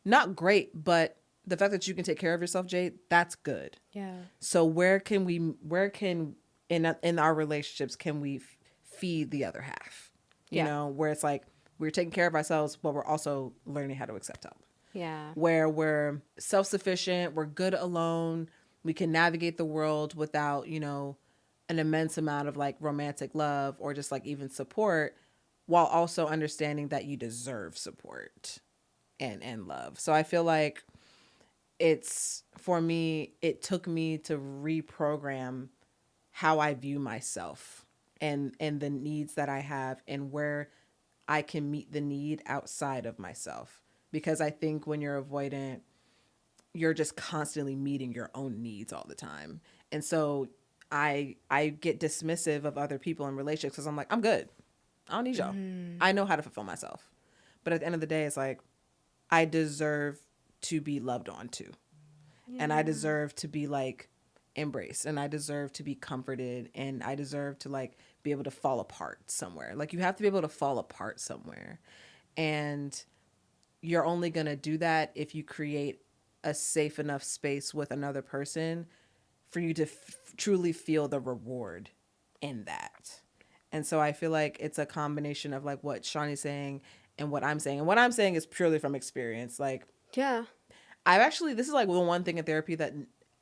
not great, but the fact that you can take care of yourself, Jade, that's good. Yeah. So in our relationships can we feed the other half? You know, where it's like we're taking care of ourselves, but we're also learning how to accept help. Yeah. Where we're self-sufficient, we're good alone, we can navigate the world without, you know, an immense amount of like romantic love or just like even support, while also understanding that you deserve support and love. So I feel like for me, it took me to reprogram how I view myself and the needs that I have and where I can meet the need outside of myself. Because I think when you're avoidant, you're just constantly meeting your own needs all the time. And so I get dismissive of other people in relationships because I'm like, I'm good. I don't need y'all. I know how to fulfill myself. But at the end of the day, it's like, I deserve to be loved on too. Yeah. And I deserve to be like embraced, and I deserve to be comforted, and I deserve to like be able to fall apart somewhere. Like you have to be able to fall apart somewhere. And you're only going to do that if you create a safe enough space with another person for you to truly feel the reward in that. And so I feel like it's a combination of like what Shani's saying and what I'm saying. And what I'm saying is purely from experience. Like, yeah, this is like the one thing in therapy that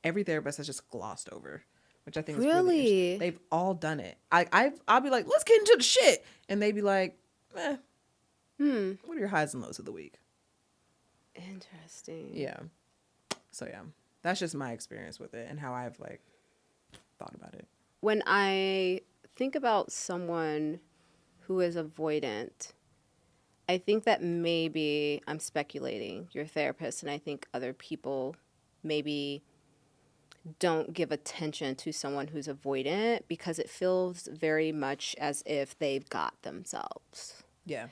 every therapist has just glossed over, which I think is really interesting. They've all done it. I'll be like, let's get into the shit. And they'd be like, what are your highs and lows of the week? Interesting. Yeah. So yeah, that's just my experience with it and how I've like thought about it. When I think about someone who is avoidant, I think that maybe I'm speculating, your therapist, and I think other people maybe don't give attention to someone who's avoidant because it feels very much as if they've got themselves. Yeah.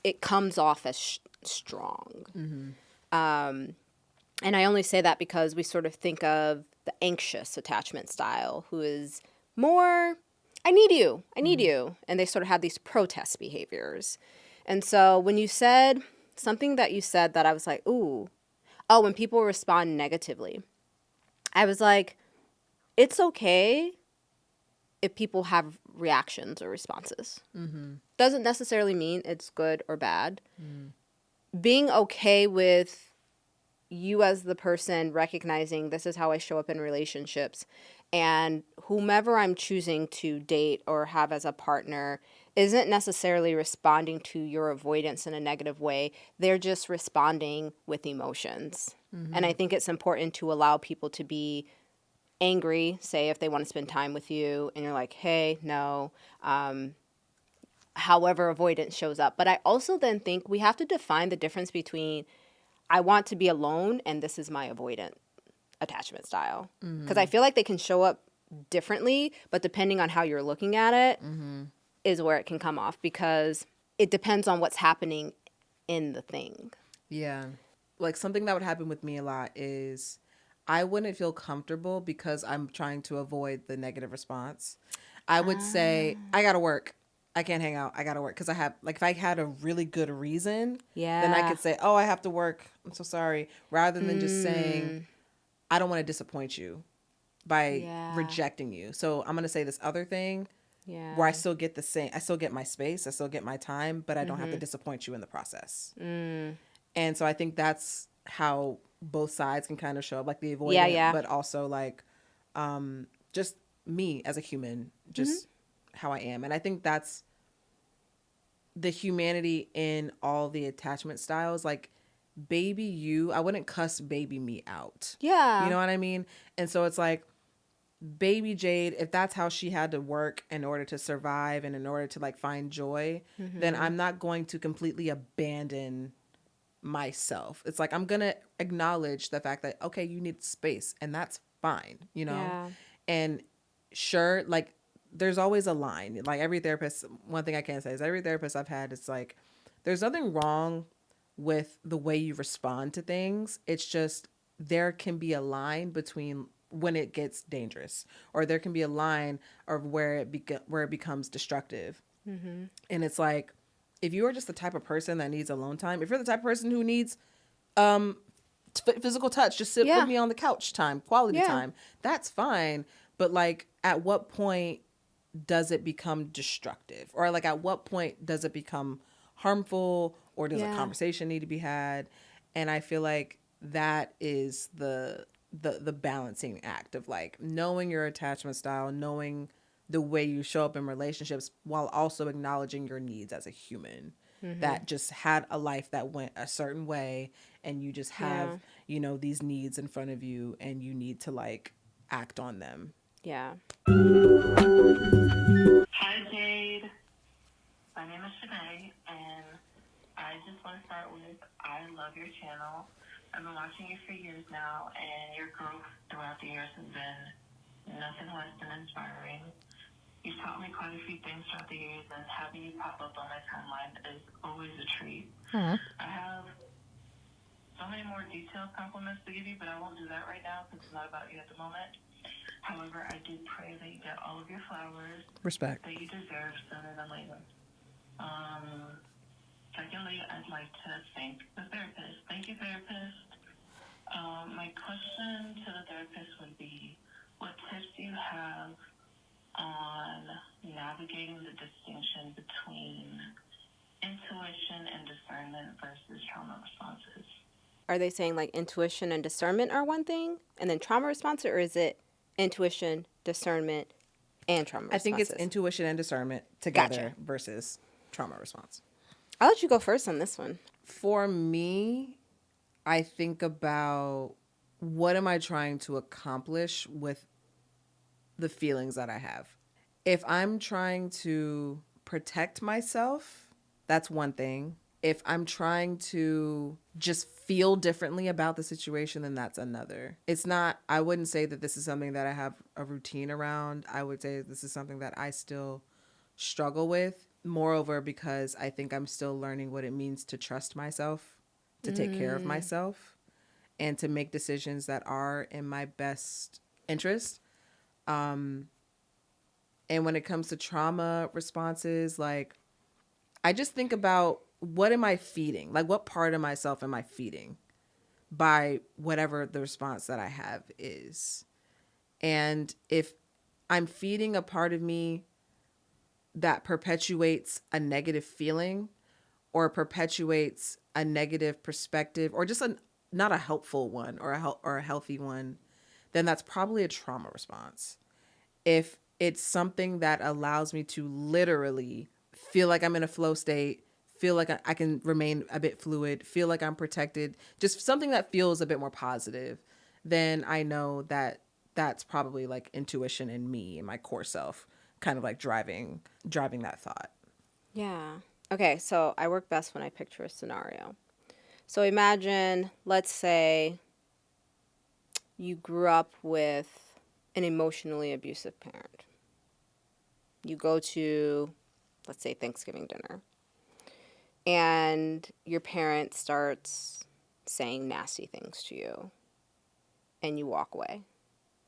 It comes off as strong. And I only say that because we sort of think of the anxious attachment style, who is more, I need you, and they sort of have these protest behaviors. And so when you said something that you said that I was like, ooh, oh, when people respond negatively, I was like, it's okay if people have reactions or responses. Doesn't necessarily mean it's good or bad. Being okay with you as the person recognizing this is how I show up in relationships, and whomever I'm choosing to date or have as a partner isn't necessarily responding to your avoidance in a negative way. They're just responding with emotions. And I think it's important to allow people to be angry, say if they want to spend time with you and you're like, hey, no, however avoidance shows up. But I also then think we have to define the difference between I want to be alone and this is my avoidant attachment style. Because I feel like they can show up differently, but depending on how you're looking at it is where it can come off, because it depends on what's happening in the thing. Yeah. Like something that would happen with me a lot is I wouldn't feel comfortable because I'm trying to avoid the negative response. I would say, I got to work. I can't hang out. I got to work. Because I have, like, if I had a really good reason, then I could say, oh, I have to work. I'm so sorry. Rather than just saying, I don't want to disappoint you by rejecting you. So I'm going to say this other thing where I still get the same, I still get my space. I still get my time, but I don't have to disappoint you in the process. And so I think that's how both sides can kind of show up, like the avoidant, but also like just me as a human, just how I am. And I think that's the humanity in all the attachment styles. Like baby you, I wouldn't cuss baby me out. Yeah. You know what I mean? And so it's like baby Jade, if that's how she had to work in order to survive and in order to like find joy, then I'm not going to completely abandon myself. It's like I'm gonna acknowledge the fact that okay, you need space, and that's fine, you know. And sure, like there's always a line. Like every therapist, one thing I can say is every therapist I've had, it's like there's nothing wrong with the way you respond to things. It's just there can be a line between when it gets dangerous, or there can be a line of where it becomes destructive. And it's like, if you are just the type of person that needs alone time, if you're the type of person who needs physical touch, just sit with me on the couch time, quality time, that's fine. But like, at what point does it become destructive? Or like, at what point does it become harmful? Or does a conversation need to be had? And I feel like that is the balancing act of like knowing your attachment style, knowing the way you show up in relationships, while also acknowledging your needs as a human that just had a life that went a certain way, and you just have, you know, these needs in front of you, and you need to like act on them. Hi, Jade. My name is Shani, and I just want to start with, I love your channel. I've been watching you for years now, and your growth throughout the years has been nothing less than inspiring. You've taught me quite a few things throughout the years, and having you pop up on my timeline is always a treat. I have so many more detailed compliments to give you, but I won't do that right now because it's not about you at the moment. However, I do pray that you get all of your flowers Respect that you deserve sooner than later. Secondly, I'd like to thank the therapist. Thank you, therapist. My question to the therapist would be, what tips do you have on navigating the distinction between intuition and discernment versus trauma responses? Are they saying like intuition and discernment are one thing and then trauma response, or is it intuition, discernment, and trauma responses? I think it's intuition and discernment together versus trauma response. I'll let you go first on this one. For me, I think about what am I trying to accomplish with the feelings that I have. If I'm trying to protect myself, that's one thing. If I'm trying to just feel differently about the situation, then that's another. It's not, I wouldn't say that this is something that I have a routine around. I would say this is something that I still struggle with. Moreover, because I think I'm still learning what it means to trust myself, to take care of myself, and to make decisions that are in my best interest. And when it comes to trauma responses, like, I just think about, what am I feeding? Like, what part of myself am I feeding by whatever the response that I have is? And if I'm feeding a part of me that perpetuates a negative feeling or perpetuates a negative perspective or just not a helpful one or a healthy one, then that's probably a trauma response. If it's something that allows me to literally feel like I'm in a flow state, feel like I can remain a bit fluid, feel like I'm protected, just something that feels a bit more positive, then I know that that's probably like intuition in me, in my core self, kind of like driving that thought. Yeah. Okay, so I work best when I picture a scenario. So imagine, let's say you grew up with an emotionally abusive parent. You go to, let's say, Thanksgiving dinner, and your parent starts saying nasty things to you, and you walk away.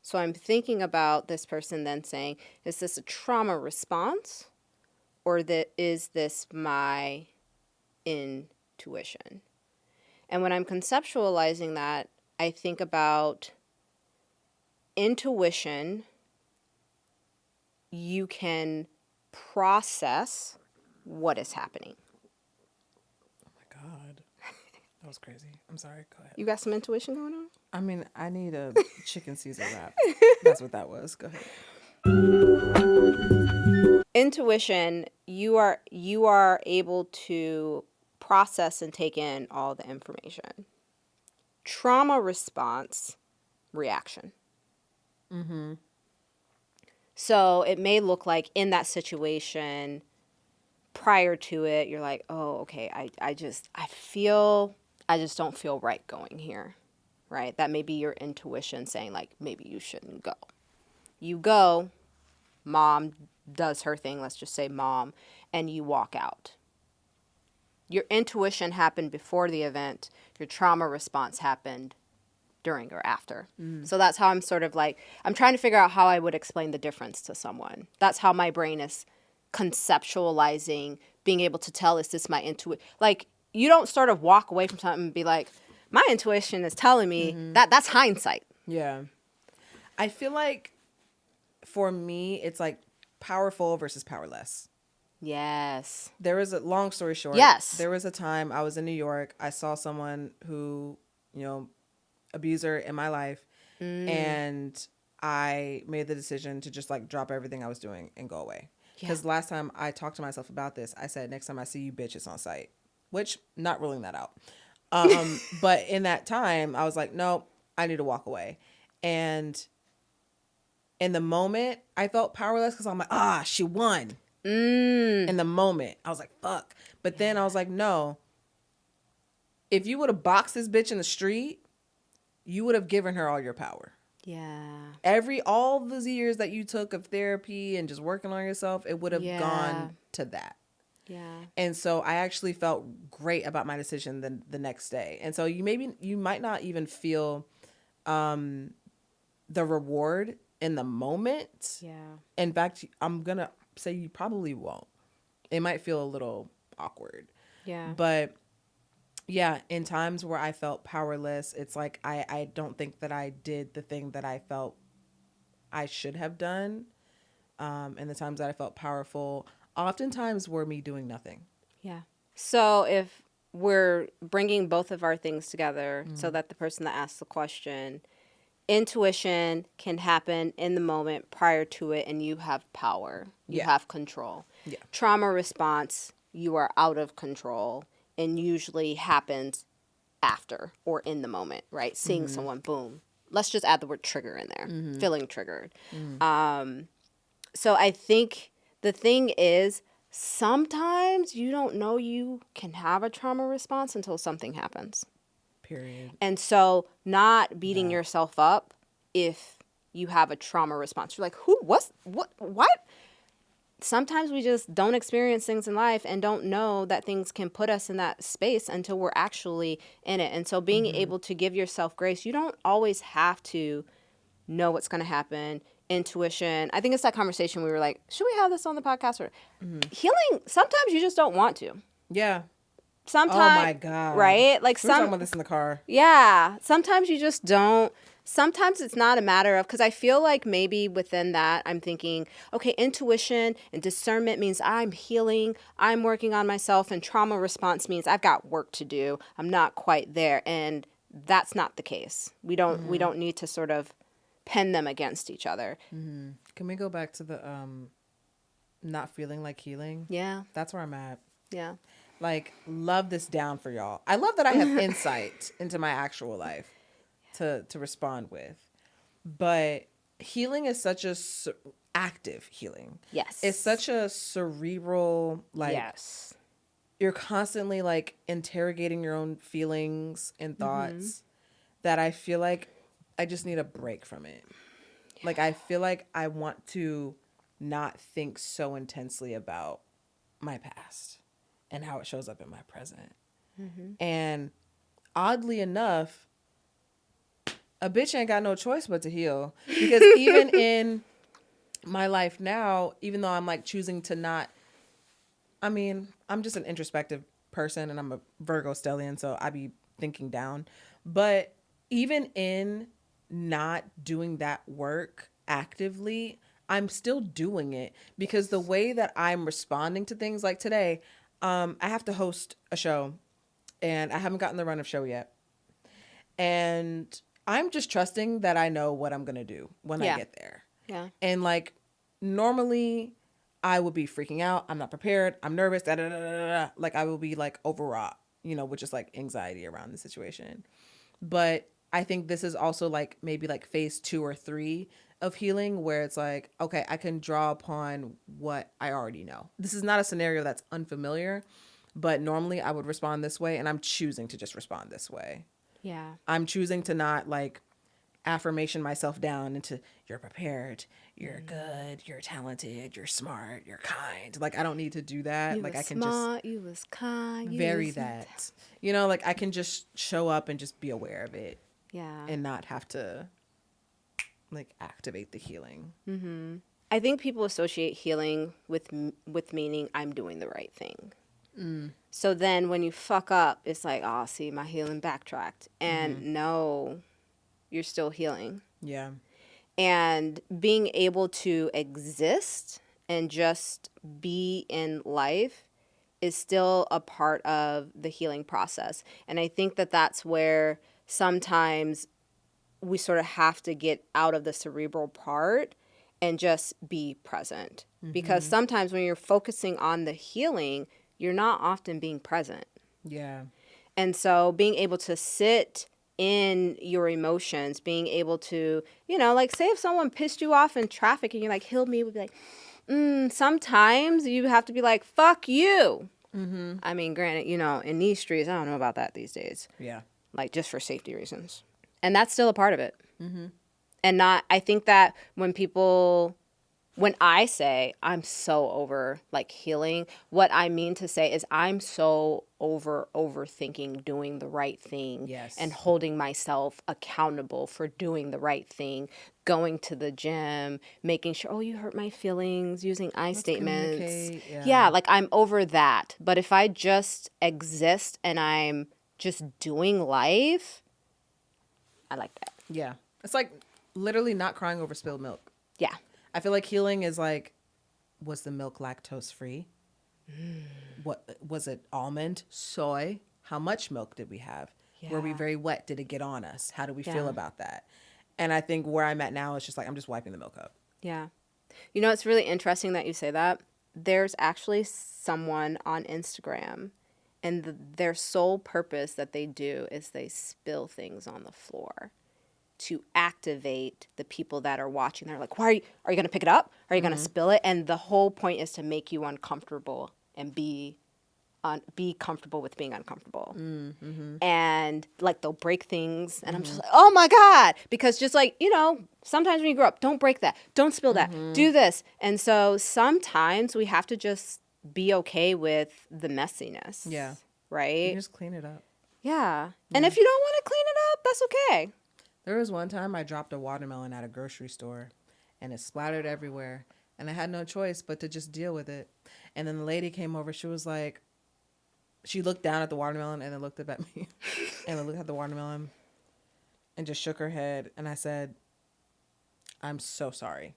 So I'm thinking about this person then saying, is this a trauma response, or is this my intuition? And when I'm conceptualizing that, I think about intuition. You can process what is happening. Oh my God. That was crazy. I'm sorry. Go ahead. You got some intuition going on? I mean, I need a chicken Caesar wrap. That's what that was. Go ahead. Intuition, you are able to process and take in all the information. Trauma response, reaction. Mm-hmm. So it may look like in that situation, prior to it, you're like, oh, okay, I just don't feel right going here, right? That may be your intuition saying, like, maybe you shouldn't go. You go, mom does her thing, let's just say mom, and you walk out. Your intuition happened before the event. Your trauma response happened during or after. So that's how I'm sort of like, I'm trying to figure out how I would explain the difference to someone. That's how my brain is conceptualizing, being able to tell, is this my intuition? Like, you don't sort of walk away from something and be like, my intuition is telling me that's hindsight. Yeah. I feel like for me, it's like powerful versus powerless. Yes. There was a long story short. Yes. There was a time I was in New York. I saw someone who, abuser in my life. And I made the decision to just like drop everything I was doing and go away. Because last time I talked to myself about this, I said, next time I see you, bitch, it's on site. Which, not ruling that out. But in that time, I was like, nope, I need to walk away. And in the moment, I felt powerless because I'm like, she won. In the moment, I was like, fuck. But then I was like, no. If you would have boxed this bitch in the street, you would have given her all your power. Yeah. All those years that you took of therapy and just working on yourself, it would have gone to that. Yeah. And so I actually felt great about my decision the next day. And so you might not even feel the reward in the moment. Yeah. In fact, I'm going to say you probably won't. It might feel a little awkward. Yeah. But yeah, in times where I felt powerless, it's like I don't think that I did the thing that I felt I should have done. And the times that I felt powerful oftentimes were me doing nothing. Yeah. So if we're bringing both of our things together so that the person that asks the question, intuition can happen in the moment prior to it and you have power. You have control. Yeah. Trauma response, you are out of control and usually happens after or in the moment, right? Seeing someone, boom. Let's just add the word trigger in there. Feeling triggered. So I think the thing is, sometimes you don't know you can have a trauma response until something happens. Period. And so not beating yourself up if you have a trauma response. You're like, what? Sometimes we just don't experience things in life and don't know that things can put us in that space until we're actually in it. And so being able to give yourself grace, you don't always have to know what's going to happen. Intuition. I think it's that conversation we were like, should we have this on the podcast? Or healing, sometimes you just don't want to. Yeah. Sometimes, oh my God. Right? Like we were talking about this in the car. Yeah. Sometimes you just don't. Sometimes it's not a matter of, because I feel like maybe within that, I'm thinking, okay, intuition and discernment means I'm healing, I'm working on myself, and trauma response means I've got work to do. I'm not quite there. And that's not the case. We don't need to sort of pen them against each other. Mm-hmm. Can we go back to the not feeling like healing? Yeah. That's where I'm at. Yeah. Like, love this down for y'all. I love that I have insight into my actual life to respond with. But healing is such a active healing. Yes. It's such a cerebral, like, yes. You're constantly like interrogating your own feelings and thoughts that I feel like I just need a break from it. Yeah. Like, I feel like I want to not think so intensely about my past and how it shows up in my present. And oddly enough, a bitch ain't got no choice but to heal. Because even in my life now, even though I'm like choosing to not, I mean, I'm just an introspective person and I'm a Virgo stellium, so I be thinking down. But even in not doing that work actively, I'm still doing it because the way that I'm responding to things like today, I have to host a show and I haven't gotten the run of show yet. And I'm just trusting that I know what I'm going to do when I get there. Yeah. And like normally I would be freaking out. I'm not prepared. I'm nervous. Da, da, da, da, da. Like I will be like overwrought, which is like anxiety around the situation. But I think this is also like maybe like phase 2 or 3 of healing where it's like, okay, I can draw upon what I already know. This is not a scenario that's unfamiliar, but normally I would respond this way and I'm choosing to just respond this way. Yeah. I'm choosing to not like affirmation myself down into you're prepared, you're good, you're talented, you're smart, you're kind. Like I don't need to do that. Like I can smart, you was kind, you vary was that. Like I can just show up and just be aware of it. Yeah. And not have to like activate the healing. Mm-hmm. I think people associate healing with meaning I'm doing the right thing. So then when you fuck up, it's like, oh, see, my healing backtracked. And no, you're still healing. Yeah. And being able to exist and just be in life is still a part of the healing process. And I think that that's where sometimes we sort of have to get out of the cerebral part and just be present. Because sometimes when you're focusing on the healing, you're not often being present. Yeah. And so being able to sit in your emotions, being able to, like say if someone pissed you off in traffic and you're like, heal me, would be like, sometimes you have to be like, fuck you. I mean, granted, in these streets, I don't know about that these days. Yeah. Like just for safety reasons. And that's still a part of it. And I think that when I say I'm so over like healing, what I mean to say is I'm so overthinking doing the right thing. Yes. And holding myself accountable for doing the right thing, going to the gym, making sure, oh, you hurt my feelings, using I statements. Yeah, like I'm over that. But if I just exist and I'm just doing life, I like that. Yeah. It's like literally not crying over spilled milk. Yeah. I feel like healing is like, was the milk lactose free? What was it? Almond, soy? How much milk did we have? Yeah. Were we very wet? Did it get on us? How do we feel about that? And I think where I'm at now is just like I'm just wiping the milk up. Yeah. It's really interesting that you say that. There's actually someone on Instagram, and their sole purpose that they do is they spill things on the floor to activate the people that are watching. They're like, why are you going to pick it up? Are you going to spill it? And the whole point is to make you uncomfortable and be comfortable with being uncomfortable. And like they'll break things and I'm just like, oh my God, because just like, you know, sometimes when you grow up, don't break that, don't spill that, do this. And so sometimes we have to just be okay with the messiness. Yeah. Right? You just clean it up. Yeah. And if you don't want to clean it up, that's okay. There was one time I dropped a watermelon at a grocery store and it splattered everywhere. And I had no choice but to just deal with it. And then the lady came over. She was like, she looked down at the watermelon and then looked up at me and then looked at the watermelon and just shook her head. And I said, I'm so sorry.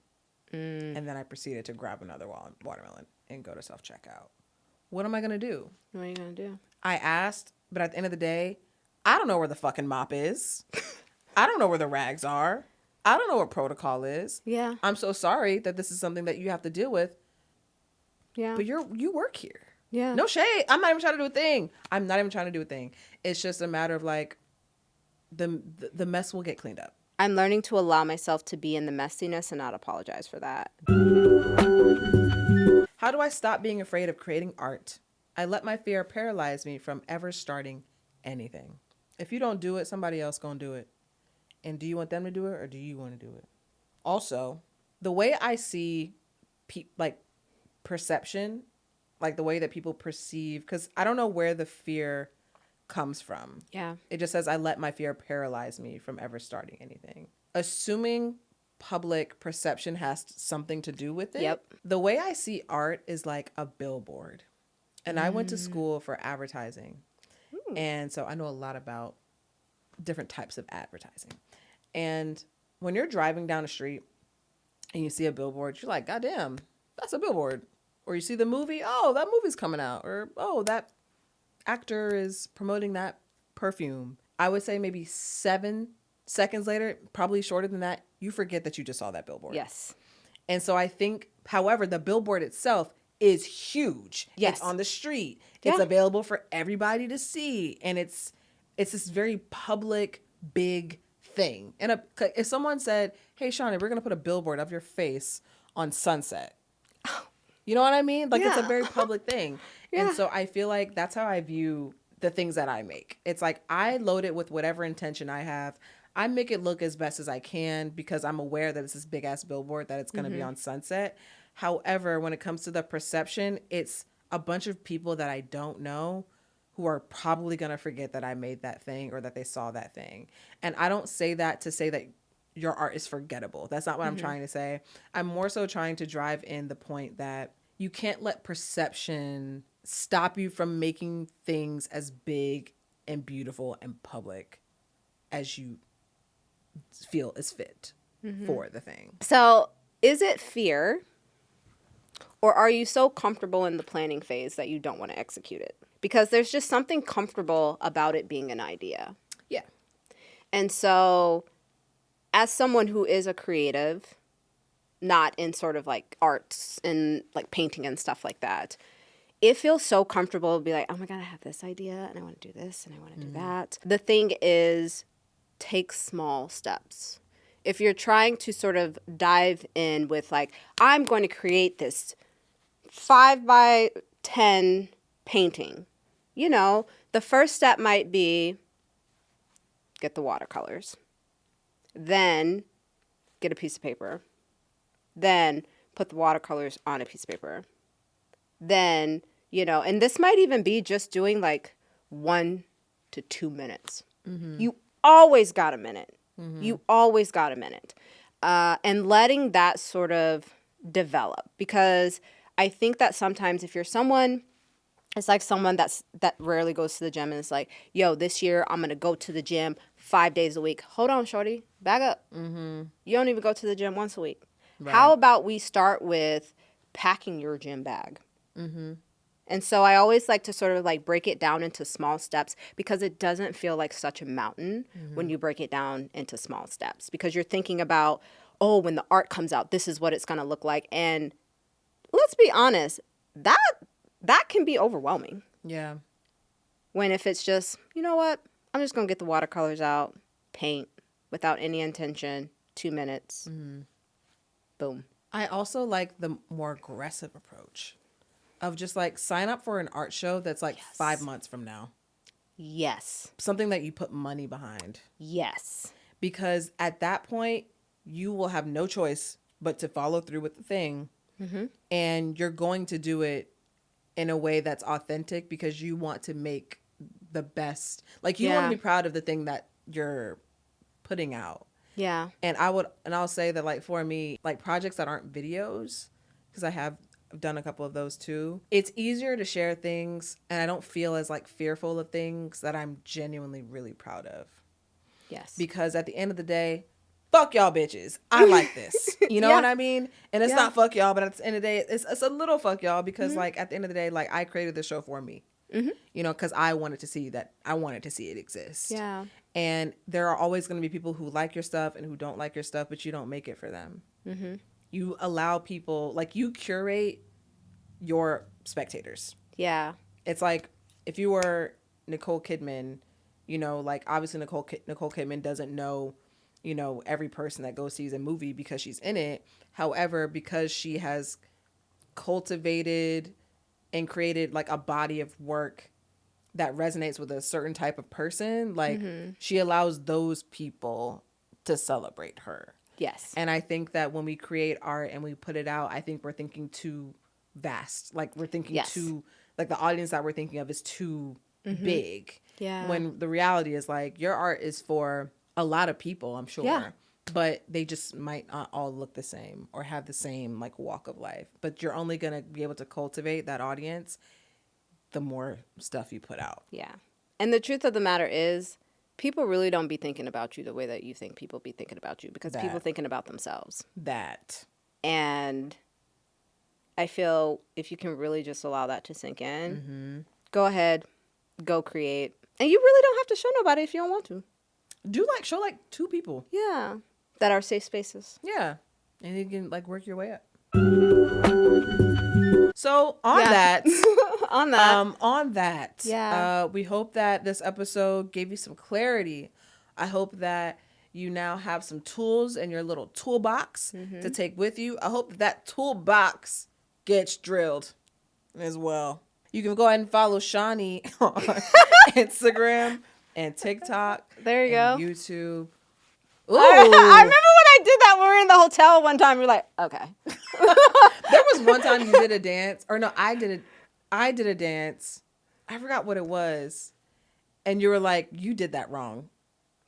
And then I proceeded to grab another watermelon and go to self-checkout. What am I going to do? What are you going to do? I asked, but at the end of the day, I don't know where the fucking mop is. I don't know where the rags are. I don't know what protocol is. Yeah. I'm so sorry that this is something that you have to deal with. Yeah. But you work here. Yeah. No shade. I'm not even trying to do a thing. I'm not even trying to do a thing. It's just a matter of like the mess will get cleaned up. I'm learning to allow myself to be in the messiness and not apologize for that. How do I stop being afraid of creating art? I let my fear paralyze me from ever starting anything. If you don't do it, somebody else gonna do it. And do you want them to do it or do you want to do it? Also, the way I see perception, like the way that people perceive, because I don't know where the fear comes from. Yeah. It just says, I let my fear paralyze me from ever starting anything. Assuming public perception has something to do with it. Yep. The way I see art is like a billboard. And I went to school for advertising. And so I know a lot about different types of advertising. And when you're driving down the street and you see a billboard, you're like, God damn, that's a billboard. Or you see the movie, oh, that movie's coming out. Or, oh, that actor is promoting that perfume. I would say maybe 7 seconds later, probably shorter than that, you forget that you just saw that billboard. Yes. And so I think, however, the billboard itself is huge. Yes. It's on the street. Yeah. It's available for everybody to see. And it's this very public, big thing. And if someone said, hey, Shani, we're going to put a billboard of your face on Sunset. You know what I mean? Like, it's a very public thing. Yeah. And so I feel like that's how I view the things that I make. It's like I load it with whatever intention I have. I make it look as best as I can because I'm aware that it's this big ass billboard that it's going to be on Sunset. However, when it comes to the perception, it's a bunch of people that I don't know who are probably going to forget that I made that thing or that they saw that thing. And I don't say that to say that your art is forgettable. That's not what I'm trying to say. I'm more so trying to drive in the point that you can't let perception stop you from making things as big and beautiful and public as you feel is fit for the thing. So is it fear, or are you so comfortable in the planning phase that you don't want to execute it? Because there's just something comfortable about it being an idea. Yeah. And so as someone who is a creative, not in sort of like arts and like painting and stuff like that, it feels so comfortable to be like, oh my God, I have this idea and I want to do this and I want to do that. The thing is, take small steps. If you're trying to sort of dive in with like, I'm going to create this 5x10 painting, you know, the first step might be get the watercolors, then get a piece of paper, then put the watercolors on a piece of paper, then, you know, and this might even be just doing like 1 to 2 minutes. You always got a minute. You always got a minute. And letting that sort of develop, because I think that sometimes if you're someone, it's like someone that rarely goes to the gym and it's like, yo, this year I'm going to go to the gym 5 days a week. Hold on, shorty. Back up. You don't even go to the gym once a week. Right. How about we start with packing your gym bag? And so I always like to sort of like break it down into small steps because it doesn't feel like such a mountain when you break it down into small steps, because you're thinking about, oh, when the art comes out, this is what it's going to look like. And let's be honest, that can be overwhelming. Yeah. When if it's just, you know what, I'm just going to get the watercolors out, paint, without any intention, 2 minutes, boom. I also like the more aggressive approach of just like sign up for an art show that's like 5 months from now. Yes. Something that you put money behind. Yes. Because at that point, you will have no choice but to follow through with the thing. And you're going to do it in a way that's authentic because you want to make the best. Like, you want to be proud of the thing that you're putting out. Yeah. And I'll say that, like, for me, like, projects that aren't videos, because I've done a couple of those too, it's easier to share things, and I don't feel as, like, fearful of things that I'm genuinely really proud of. Yes. Because at the end of the day, fuck y'all bitches. I like this. You know what I mean? And it's not fuck y'all, but at the end of the day, it's a little fuck y'all because, like, at the end of the day, like, I created the show for me. You know, because I wanted to see it exist. Yeah. And there are always going to be people who like your stuff and who don't like your stuff, but you don't make it for them. You allow people, like, you curate your spectators. Yeah. It's like if you were Nicole Kidman, you know, like, obviously Nicole Kidman doesn't know, you know, every person that goes sees a movie because she's in it. However, because she has cultivated and created, like, a body of work that resonates with a certain type of person, like, she allows those people to celebrate her. Yes. And I think that when we create art and we put it out, I think we're thinking too vast. Like, we're thinking too, like, the audience that we're thinking of is too big. Yeah. When the reality is, like, your art is for a lot of people, I'm sure. Yeah. But they just might not all look the same or have the same, like, walk of life. But you're only going to be able to cultivate that audience the more stuff you put out. Yeah. And the truth of the matter is, people really don't be thinking about you the way that you think people be thinking about you, because people thinking about themselves. And I feel if you can really just allow that to sink in, go ahead, go create. And you really don't have to show nobody if you don't want to. Show like 2 people. Yeah. That are safe spaces. Yeah. And you can, like, work your way up. So on that, we hope that this episode gave you some clarity. I hope that you now have some tools in your little toolbox to take with you. I hope that toolbox gets drilled as well. You can go ahead and follow Shani on Instagram and TikTok. There you go. YouTube. Ooh. I remember when I did that when we were in the hotel one time. You're like, okay. There was one time you did a dance, or no, I did a dance. I forgot what it was, and you were like, "You did that wrong."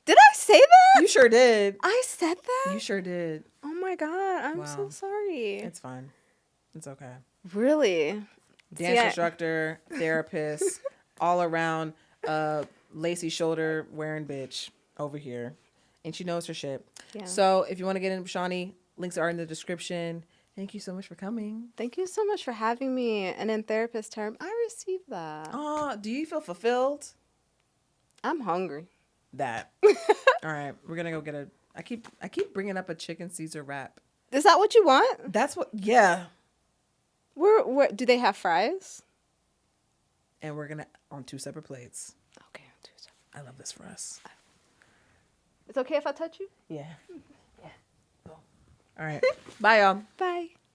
Did I say that? You sure did. I said that? You sure did. Oh my God, I'm so sorry. It's fine. It's okay. Really? Dance instructor, therapist, all around, lacy shoulder wearing bitch over here. And she knows her shit. Yeah. So if you want to get in with Shani, links are in the description. Thank you so much for coming. Thank you so much for having me. And in therapist term, I received that. Oh, do you feel fulfilled? I'm hungry. That. All right, we're gonna go get I keep bringing up a chicken Caesar wrap. Is that what you want? That's what. Yeah. Where do they have fries? And we're gonna on 2 separate plates. Okay, on 2 separate. I love this for us. It's okay if I touch you? Yeah. Yeah. Cool. All right. Bye, y'all. Bye.